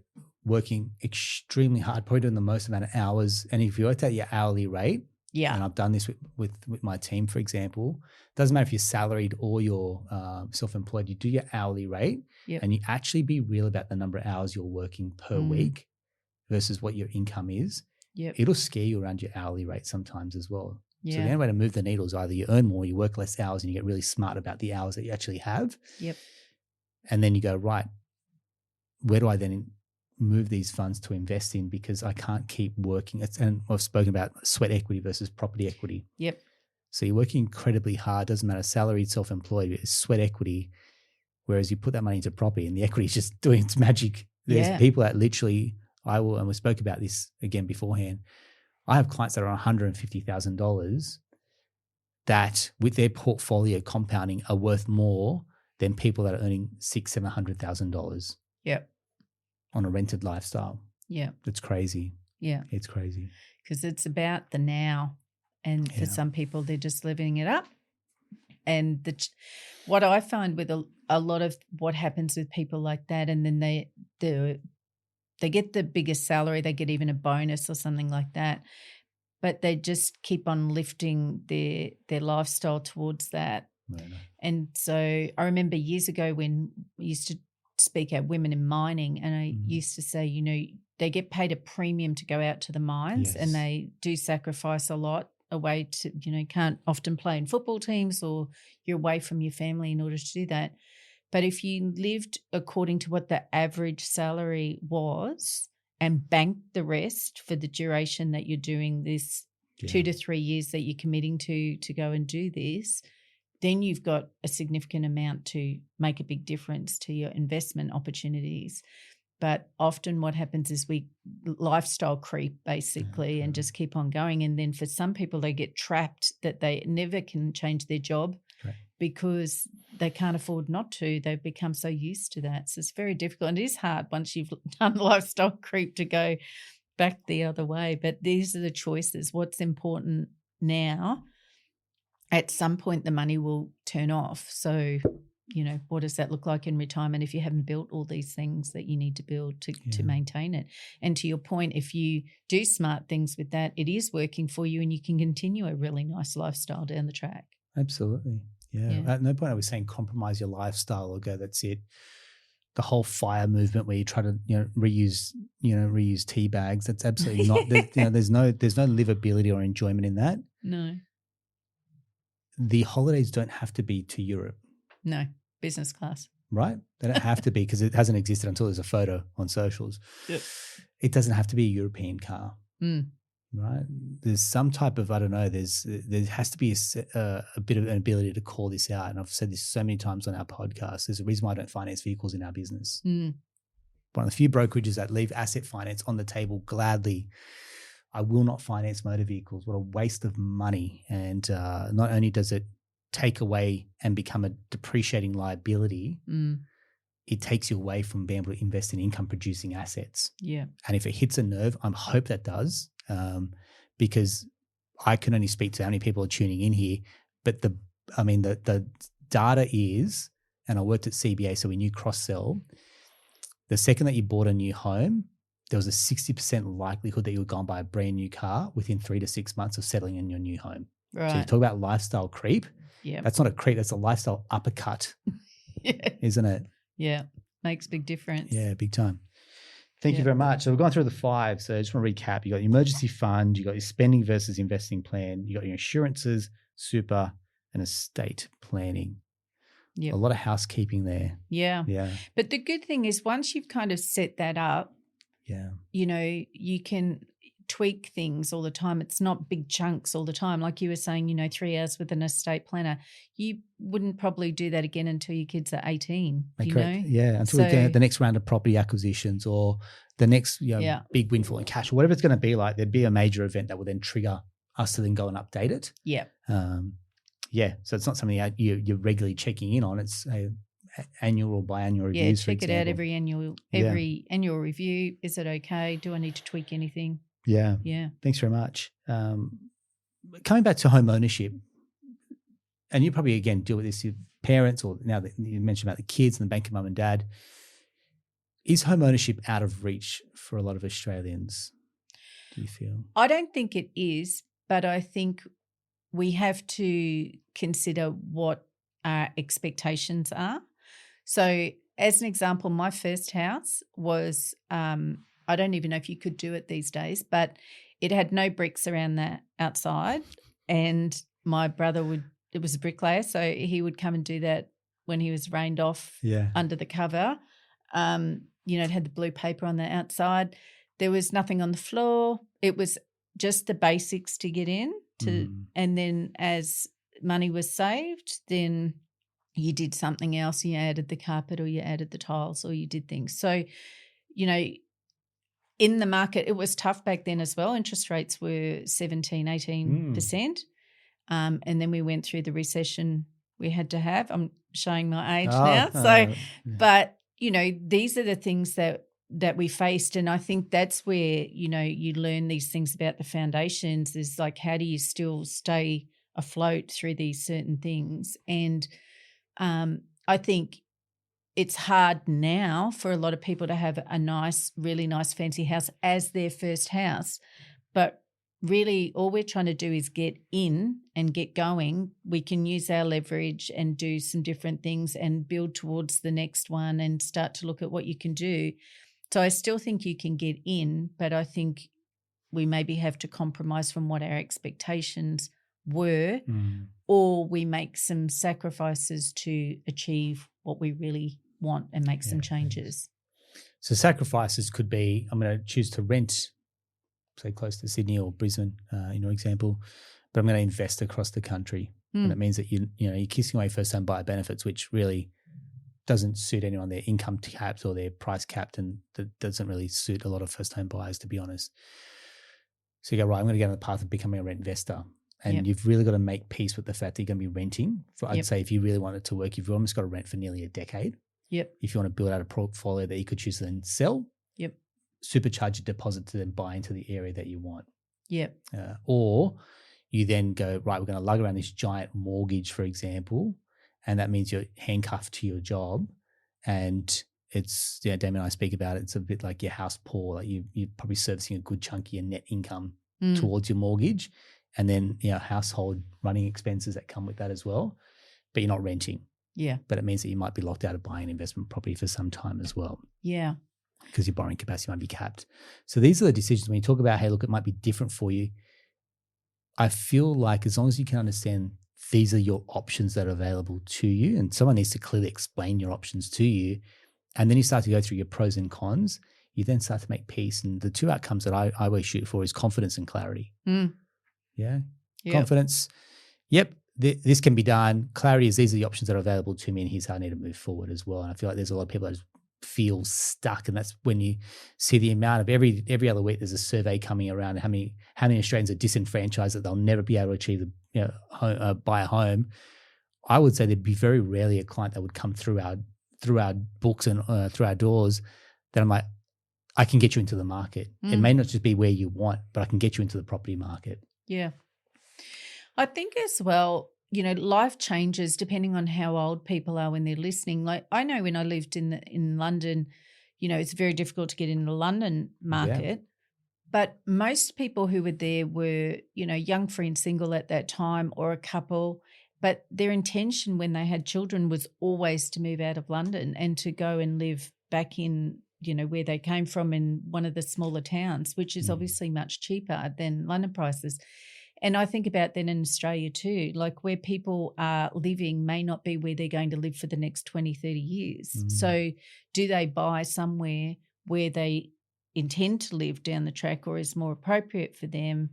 working extremely hard, probably doing the most amount of hours. And if you worked out your hourly rate, and I've done this with my team, for example, doesn't matter if you're salaried or you're self-employed, you do your hourly rate and you actually be real about the number of hours you're working per week versus what your income is. It'll scare you around your hourly rate sometimes as well. So the only way to move the needle is either you earn more, you work less hours, and you get really smart about the hours that you actually have. And then you go, right, where do I then move these funds to invest in, because I can't keep working. And I've spoken about sweat equity versus property equity. So you're working incredibly hard, doesn't matter, salaried, self-employed, it's sweat equity, whereas you put that money into property and the equity is just doing its magic. There's people that literally, and we spoke about this again beforehand, I have clients that are on $150,000 that with their portfolio compounding are worth more than people that are earning $600,000-$700,000. On a rented lifestyle. It's crazy. It's crazy. Because it's about the now. And for some people, they're just living it up. And what I find with a lot of what happens with people like that, and then they get the biggest salary, they get even a bonus or something like that, but they just keep on lifting their lifestyle towards that. And so I remember years ago when we used to speak at women in mining, and I used to say, they get paid a premium to go out to the mines, and they do sacrifice a lot away to, can't often play in football teams, or you're away from your family in order to do that. But if you lived according to what the average salary was and banked the rest for the duration that you're doing this 2 to 3 years that you're committing to go and do this, then you've got a significant amount to make a big difference to your investment opportunities. But often what happens is we lifestyle creep basically and just keep on going. And then for some people, they get trapped that they never can change their job because they can't afford not to. They've become so used to that. So it's very difficult. And it is hard once you've done lifestyle creep to go back the other way. But these are the choices. What's important now, at some point the money will turn off. So, you know, what does that look like in retirement if you haven't built all these things that you need to build to maintain it? And to your point, if you do smart things with that, it is working for you and you can continue a really nice lifestyle down the track. Absolutely. Yeah. At no point I was saying compromise your lifestyle or go, that's it. The whole FIRE movement where you try to, reuse tea bags, that's absolutely not, there's no livability or enjoyment in that. No. The holidays don't have to be to Europe. No, business class. Right? They don't have to be because it hasn't existed until there's a photo on socials. Yep. It doesn't have to be a European car. Right? There's some type of, I don't know, there has to be a bit of an ability to call this out. And I've said this so many times on our podcast. There's a reason why I don't finance vehicles in our business. One of the few brokerages that leave asset finance on the table gladly. I will not finance motor vehicles. What a waste of money. And not only does it take away and become a depreciating liability, it takes you away from being able to invest in income producing assets. Yeah. And if it hits a nerve, I hope that does, because I can only speak to how many people are tuning in here, but the data is, and I worked at CBA, so we knew cross-sell, the second that you bought a new home, there was a 60% likelihood that you would go and buy a brand new car within 3 to 6 months of settling in your new home. Right. So you talk about lifestyle creep. Yeah. That's not a creep, that's a lifestyle uppercut. Isn't it? Yeah. Makes a big difference. Yeah, big time. Thank you very much. So we've gone through the 5. So I just want to recap. You got your emergency fund, you got your spending versus investing plan, you got your insurances, super, and estate planning. Yeah. A lot of housekeeping there. Yeah. Yeah. But the good thing is once you've kind of set that up, you can tweak things all the time. It's not big chunks all the time. Like you were saying, 3 hours with an estate planner. You wouldn't probably do that again until your kids are 18, Correct. Yeah, until we get the next round of property acquisitions or the next big windfall in cash or whatever it's going to be like. There'd be a major event that will then trigger us to then go and update it. Yeah. So it's not something that you're regularly checking in on. It's annual or biannual reviews. Yeah, check it out every annual review. Is it okay? Do I need to tweak anything? Yeah. Yeah. Thanks very much. Coming back to home ownership, and you probably again deal with this with parents, or now that you mentioned about the kids and the bank of mum and dad. Is home ownership out of reach for a lot of Australians, do you feel? I don't think it is, but I think we have to consider what our expectations are. So as an example, my first house was I don't even know if you could do it these days, but it had no bricks around the outside, and my brother it was a bricklayer, so he would come and do that when he was rained off under the cover. It had the blue paper on the outside. There was nothing on the floor. It was just the basics to get in and then as money was saved, then you did something else. You added the carpet or you added the tiles or you did things. So, in the market, it was tough back then as well. Interest rates were 17, 18%. And then we went through the recession we had to have. I'm showing my age now. But, these are the things that we faced. And I think that's where, you learn these things about the foundations is like, how do you still stay afloat through these certain things? And I think it's hard now for a lot of people to have a nice, really nice fancy house as their first house. But really all we're trying to do is get in and get going. We can use our leverage and do some different things and build towards the next one and start to look at what you can do. So I still think you can get in, but I think we maybe have to compromise from what our expectations were, or we make some sacrifices to achieve what we really want and make some changes. So sacrifices could be, I'm going to choose to rent, say close to Sydney or Brisbane, in your example, but I'm going to invest across the country. And it means that you're kissing away first-time buyer benefits, which really doesn't suit anyone. Their income capped or their price capped, and that doesn't really suit a lot of first home buyers, to be honest. So you go, right, I'm going to go on the path of becoming a rent investor. And you've really got to make peace with the fact that you're going to be renting. I'd say if you really want it to work, you've almost got to rent for nearly a decade. Yep. If you want to build out a portfolio that you could choose to then sell. Yep. Supercharge your deposit to then buy into the area that you want. Yep. Or you then go, right, we're going to lug around this giant mortgage, for example, and that means you're handcuffed to your job. And it's, Damien and I speak about it, it's a bit like your house poor, like you're probably servicing a good chunk of your net income towards your mortgage, and then household running expenses that come with that as well, but you're not renting. Yeah. But it means that you might be locked out of buying an investment property for some time as well. Yeah. Because your borrowing capacity might be capped. So these are the decisions when you talk about, hey, look, it might be different for you. I feel like as long as you can understand these are your options that are available to you, and someone needs to clearly explain your options to you, and then you start to go through your pros and cons, you then start to make peace. And the two outcomes that I always shoot for is confidence and clarity. Yeah. Yep. Confidence. Yep. This can be done. Clarity is these are the options that are available to me, and here's how I need to move forward as well. And I feel like there's a lot of people that just feel stuck, and that's when you see the amount of every other week there's a survey coming around how many Australians are disenfranchised, that they'll never be able to achieve buy a home. I would say there'd be very rarely a client that would come through our books and through our doors that I'm like, I can get you into the market. It may not just be where you want, but I can get you into the property market. Yeah. I think as well, life changes depending on how old people are when they're listening. Like I know when I lived in London, it's very difficult to get in the London market. But most people who were there were, young, free and single at that time, or a couple. But their intention when they had children was always to move out of London and to go and live back in, where they came from, in one of the smaller towns, which is obviously much cheaper than London prices. And I think about that in Australia too, like where people are living may not be where they're going to live for the next 20, 30 years. So do they buy somewhere where they intend to live down the track, or is more appropriate for them?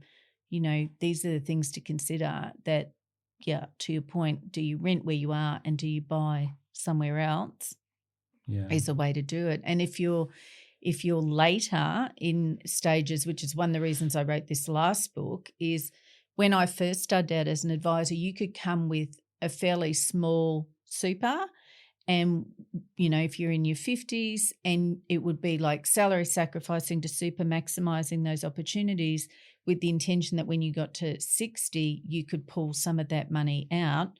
These are the things to consider. That, to your point, do you rent where you are and do you buy somewhere else? Is a way to do it. And if you're later in stages, which is one of the reasons I wrote this last book, is when I first started out as an advisor, you could come with a fairly small super, and, if you're in your 50s, and it would be like salary sacrificing to super, maximising those opportunities, with the intention that when you got to 60, you could pull some of that money out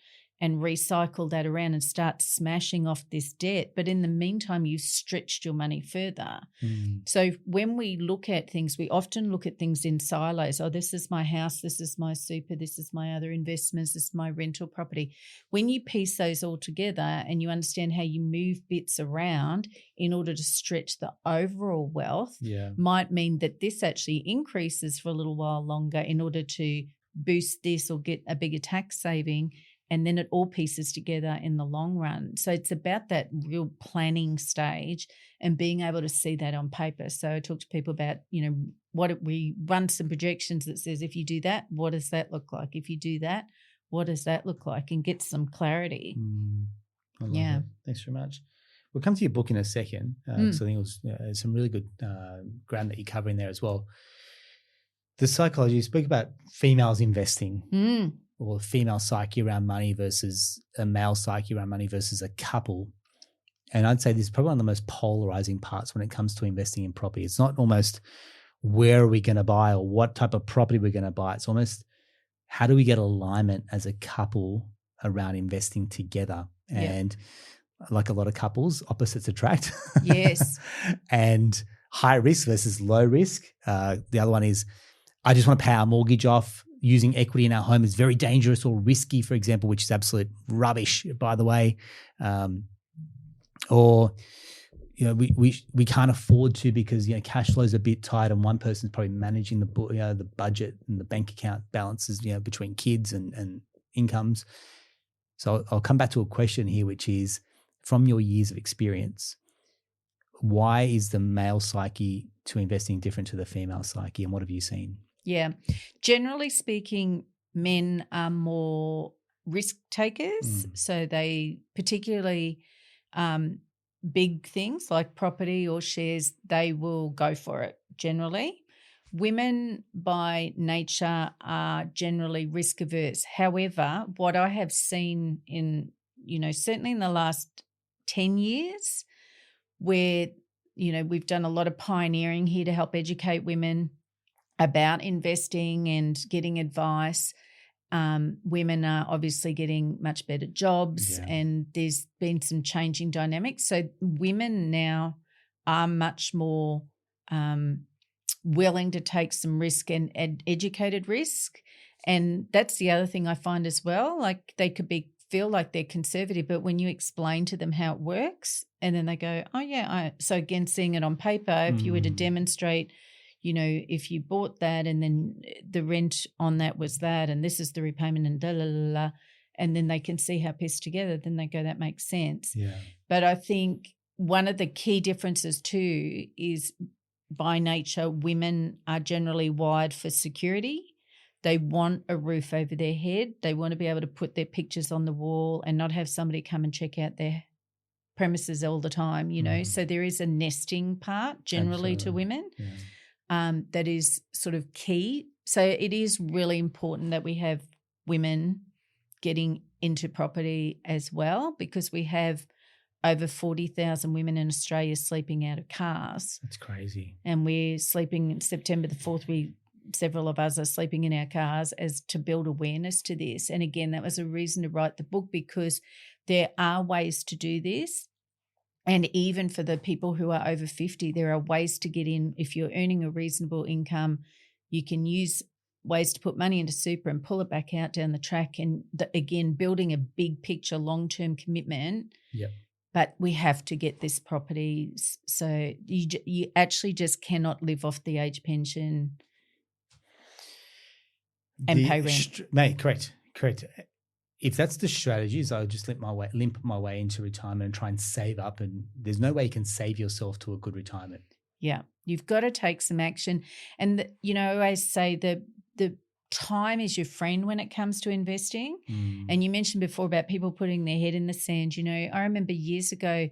and recycle that around and start smashing off this debt. But in the meantime, you stretched your money further. So when we look at things, we often look at things in silos. Oh, this is my house, this is my super, this is my other investments, this is my rental property. When you piece those all together and you understand how you move bits around in order to stretch the overall wealth, might mean that this actually increases for a little while longer in order to boost this or get a bigger tax saving. And then it all pieces together in the long run. So it's about that real planning stage and being able to see that on paper. So I talk to people about, what we run some projections that says, if you do that, what does that look like? If you do that, what does that look like? And get some clarity. I love it. Thanks very much. We'll come to your book in a second. Because I think it was some really good ground that you cover in there as well. The psychology, you speak about females investing. Or female psyche around money versus a male psyche around money versus a couple. And I'd say this is probably one of the most polarizing parts when it comes to investing in property. It's not almost where are we going to buy or what type of property we're going to buy. It's almost how do we get alignment as a couple around investing together. And like a lot of couples, opposites attract. Yes. And high risk versus low risk. The other one is I just want to pay our mortgage off. Using equity in our home is very dangerous or risky, for example, which is absolute rubbish, by the way. Or we can't afford to because cash flow is a bit tight, and one person's probably managing the budget and the bank account balances between kids and incomes. So I'll come back to a question here, which is from your years of experience, why is the male psyche to investing different to the female psyche, and what have you seen? Yeah. Generally speaking, men are more risk takers. So they particularly big things like property or shares, they will go for it generally. Women by nature are generally risk averse. However, what I have seen in, certainly in the last 10 years where, we've done a lot of pioneering here to help educate women about investing and getting advice. Women are obviously getting much better jobs, and there's been some changing dynamics. So women now are much more willing to take some risk and educated risk. And that's the other thing I find as well. Like they could feel like they're conservative, but when you explain to them how it works, and then they go, oh yeah. So again, seeing it on paper, if you were to demonstrate, if you bought that and then the rent on that was that, and this is the repayment and and then they can see how pieced together, then they go, that makes sense. Yeah. But I think one of the key differences too is by nature, women are generally wired for security. They want a roof over their head. They want to be able to put their pictures on the wall and not have somebody come and check out their premises all the time, So there is a nesting part generally to women. Yeah. That is sort of key. So it is really important that we have women getting into property as well, because we have over 40,000 women in Australia sleeping out of cars. That's crazy. And we're sleeping September the 4th, several of us are sleeping in our cars as to build awareness to this. And again, that was a reason to write the book, because there are ways to do this. And even for the people who are over 50, there are ways to get in. If you're earning a reasonable income, you can use ways to put money into super and pull it back out down the track. And again, building a big picture, long-term commitment. Yep. But we have to get this property. So you actually just cannot live off the age pension and pay rent. Mate, correct. If that's the strategy, is I'll just limp my way into retirement and try and save up, and there's no way you can save yourself to a good retirement. Yeah, you've got to take some action. And, I always say the time is your friend when it comes to investing. And you mentioned before about people putting their head in the sand. I remember years ago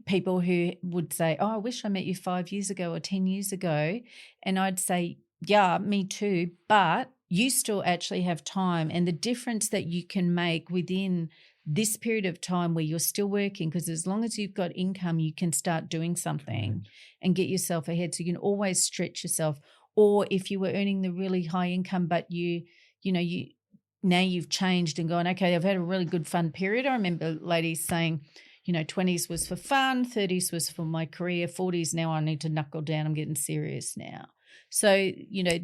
people who would say, oh, I wish I met you 5 years ago or 10 years ago. And I'd say, yeah, me too, but you still actually have time, and the difference that you can make within this period of time where you're still working, because as long as you've got income, you can start doing something and get yourself ahead. So you can always stretch yourself. Or if you were earning the really high income, but now you've changed and gone, okay, I've had a really good fun period. I remember ladies saying, 20s was for fun, 30s was for my career, 40s now I need to knuckle down, I'm getting serious now. So,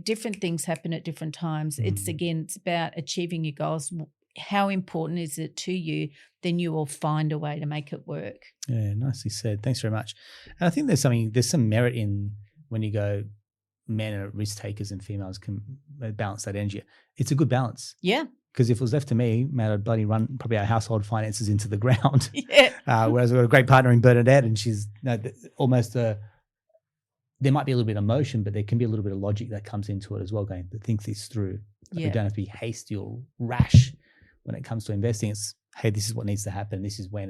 different things happen at different times. It's about achieving your goals. How important is it to you? Then you will find a way to make it work. Yeah, nicely said. Thanks very much. And I think there's some merit in when you go, men are risk takers and females can balance that energy. It's a good balance. Yeah. Because if it was left to me, man, I'd bloody run probably our household finances into the ground. Yeah. Whereas I've got a great partner in Bernadette, and she's almost there might be a little bit of emotion, but there can be a little bit of logic that comes into it as well, going to think this through. We don't have to be hasty or rash when it comes to investing. It's, hey, this is what needs to happen. This is when.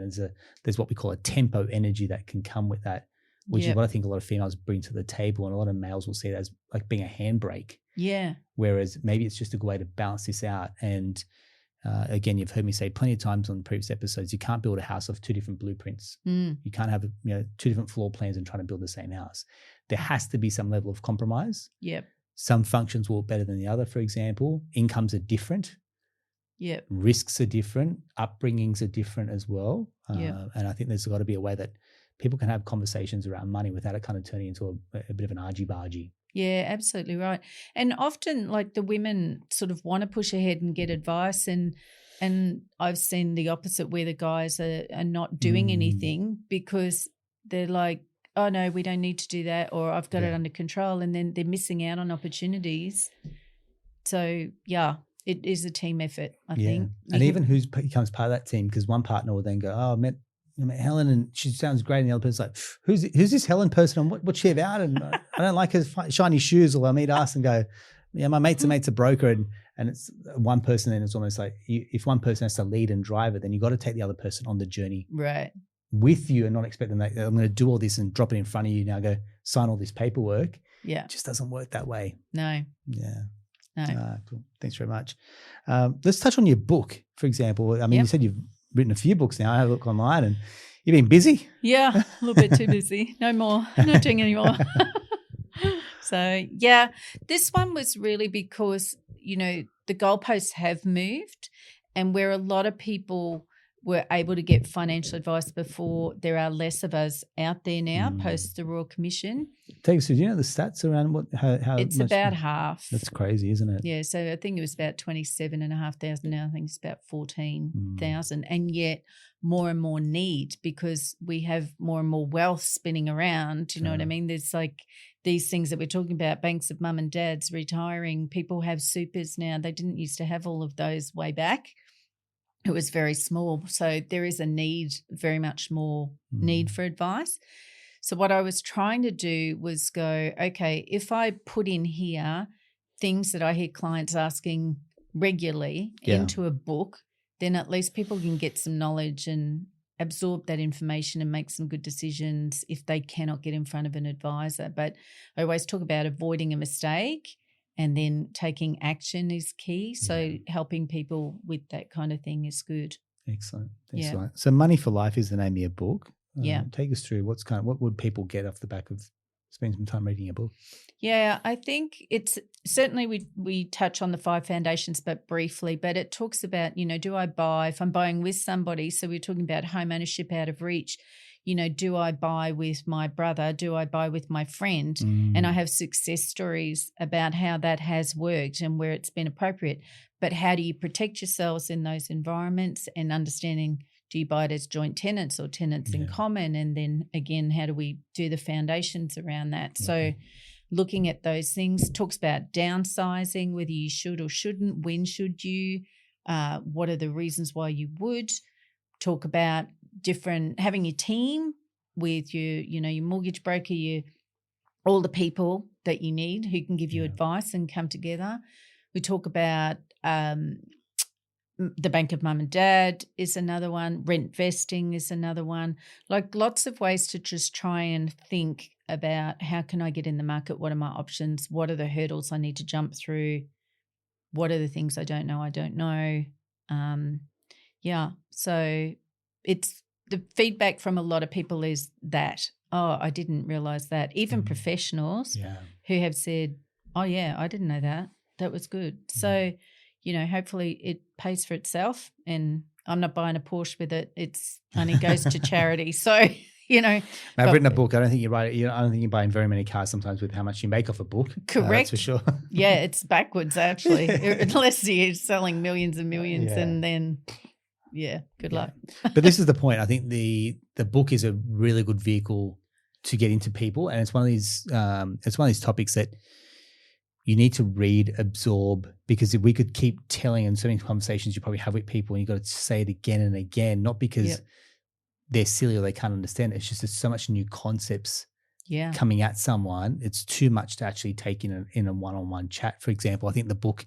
There's what we call a tempo energy that can come with that, which is what I think a lot of females bring to the table, and a lot of males will see it as like being a handbrake. Yeah. Whereas maybe it's just a good way to balance this out. And again, you've heard me say plenty of times on previous episodes, you can't build a house off two different blueprints. You can't have two different floor plans and trying to build the same house. There has to be some level of compromise. Yep. Some functions will work better than the other, for example. Incomes are different. Yep. Risks are different. Upbringings are different as well. And I think there's got to be a way that people can have conversations around money without it kind of turning into a bit of an argy-bargy. Yeah, absolutely right. And often like the women sort of want to push ahead and get advice, and I've seen the opposite where the guys are not doing anything because they're like, oh no, we don't need to do that, or I've got it under control, and then they're missing out on opportunities. So it is a team effort, I think. And even who becomes part of that team, because one partner will then go, oh, I met Helen and she sounds great, and the other person's like, who's this Helen person, and what's she about? And I don't like her shiny shoes. Or I meet us and go, yeah, my mate's a broker, And it's one person, then it's almost like if one person has to lead and drive it, then you got to take the other person on the journey with you and not expect them that I'm going to do all this and drop it in front of you. Now go sign all this paperwork. Yeah. It just doesn't work that way. No. Yeah. No. Cool. Thanks very much. Let's touch on your book, for example. I mean, you said you've written a few books now. I had a look online and you've been busy. Yeah, a little bit too busy. No more. Not doing any more. So, yeah, this one was really because, you know, the goalposts have moved, and where a lot of people were able to get financial advice before, there are less of us out there now post the Royal Commission. Take us through, do you know the stats around how it's much? About half. That's crazy, isn't it? Yeah, so I think it was about 27,500. Now I think it's about 14,000. And yet more and more need, because we have more and more wealth spinning around. Do you know what I mean? There's like these things that we're talking about, banks of mum and dads retiring. People have supers now. They didn't used to have all of those way back. It was very small. So there is a need, very much more need for advice. So what I was trying to do was go, okay, if I put in here things that I hear clients asking regularly into a book, then at least people can get some knowledge and absorb that information and make some good decisions if they cannot get in front of an advisor. But I always talk about avoiding a mistake, and then taking action is key. So helping people with that kind of thing is good. Excellent. Yeah. So Money for Life is the name of your book. Take us through what would people get off the back of spending some time reading your book? Yeah, I think it's certainly we touch on the 5 foundations, but briefly, but it talks about, you know, do I buy, if I'm buying with somebody, so we're talking about home ownership out of reach, you know, do I buy with my brother? Do I buy with my friend? And I have success stories about how that has worked and where it's been appropriate. But how do you protect yourselves in those environments, and understanding, do you buy it as joint tenants or tenants in common? And then again, how do we do the foundations around that? So looking at those things, talks about downsizing, whether you should or shouldn't, when should you, what are the reasons why you would. Talk about having your team with your mortgage broker, all the people that you need who can give you advice and come together. We talk about the bank of mum and dad is another one. Rent vesting is another one. Like lots of ways to just try and think about how can I get in the market? What are my options? What are the hurdles I need to jump through? What are the things I don't know? So it's the feedback from a lot of people is that, oh, I didn't realize that. Even professionals who have said, oh, yeah, I didn't know that. That was good. So, you know, hopefully it pays for itself, and I'm not buying a Porsche with it. It's only goes to charity. So, you know. I've written a book. I don't think I don't think you're buying very many cars sometimes with how much you make off a book. Correct. That's for sure. Yeah, it's backwards actually. Unless you're selling millions and millions and then good luck. But this is the point. I think the book is a really good vehicle to get into people, and it's one of these topics that you need to read, absorb, because if we could keep telling, and so many conversations you probably have with people, and you've got to say it again and again, not because they're silly or they can't understand it. It's just there's so much new concepts coming at someone. It's too much to actually take in a one-on-one chat. For example, I think the book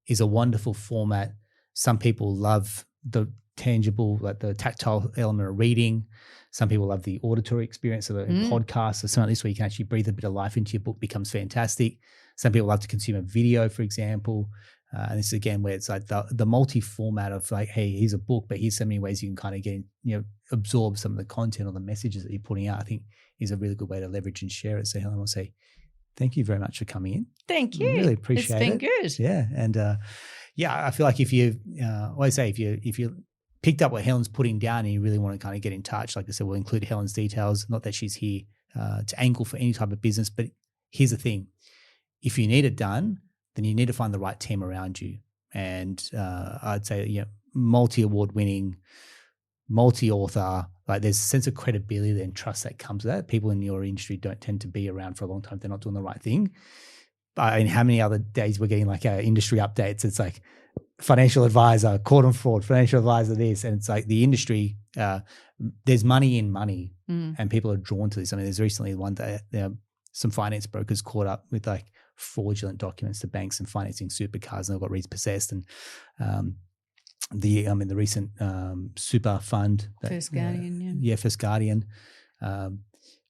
is a wonderful format. Some people love the tangible, like the tactile element of reading. Some people love the auditory experience of the podcast or something like this, where you can actually breathe a bit of life into your book, becomes fantastic. Some people love to consume a video, for example. And this is again where it's like the multi-format of like, hey, here's a book, but here's so many ways you can kind of get, absorb some of the content or the messages that you're putting out, I think is a really good way to leverage and share it. So Helen, I'll say thank you very much for coming in. Thank you. I really appreciate it. It's been good. Yeah. And I feel like if you picked up what Helen's putting down and you really want to kind of get in touch, like I said, we'll include Helen's details. Not that she's here to angle for any type of business, but here's the thing. If you need it done, then you need to find the right team around you. And I'd say, multi-award winning, multi-author, like there's a sense of credibility and trust that comes with that. People in your industry don't tend to be around for a long time if they're not doing the right thing. But how many other days we're getting like our industry updates? It's like financial advisor, caught on fraud, financial advisor this. And it's like the industry, there's money in money and people are drawn to this. I mean, there's recently one day some finance brokers caught up with like fraudulent documents to banks and financing supercars, and they've got repossessed. And the recent super fund, First Guardian, First Guardian.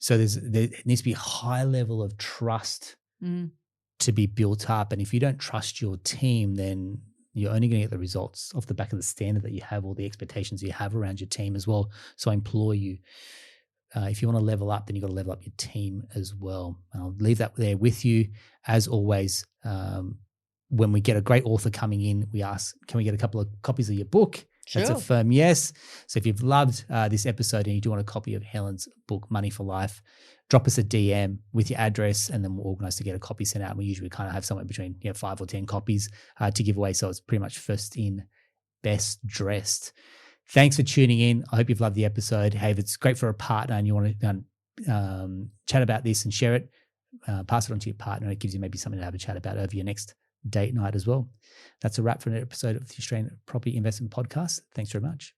So there needs to be a high level of trust to be built up, and if you don't trust your team, then you're only going to get the results off the back of the standard that you have or the expectations you have around your team as well. So I implore you, if you want to level up, then you've got to level up your team as well. And I'll leave that there with you. As always, when we get a great author coming in, we ask, can we get a couple of copies of your book? Sure. That's a firm yes. So if you've loved this episode and you do want a copy of Helen's book, Money for Life, drop us a DM with your address, and then we'll organize to get a copy sent out. We usually kind of have somewhere between 5 or 10 copies to give away. So it's pretty much first in, best dressed. Thanks for tuning in. I hope you've loved the episode. Hey, if it's great for a partner and you want to chat about this and share it, pass it on to your partner. It gives you maybe something to have a chat about over your next date night as well. That's a wrap for an episode of the Australian Property Investment Podcast. Thanks very much.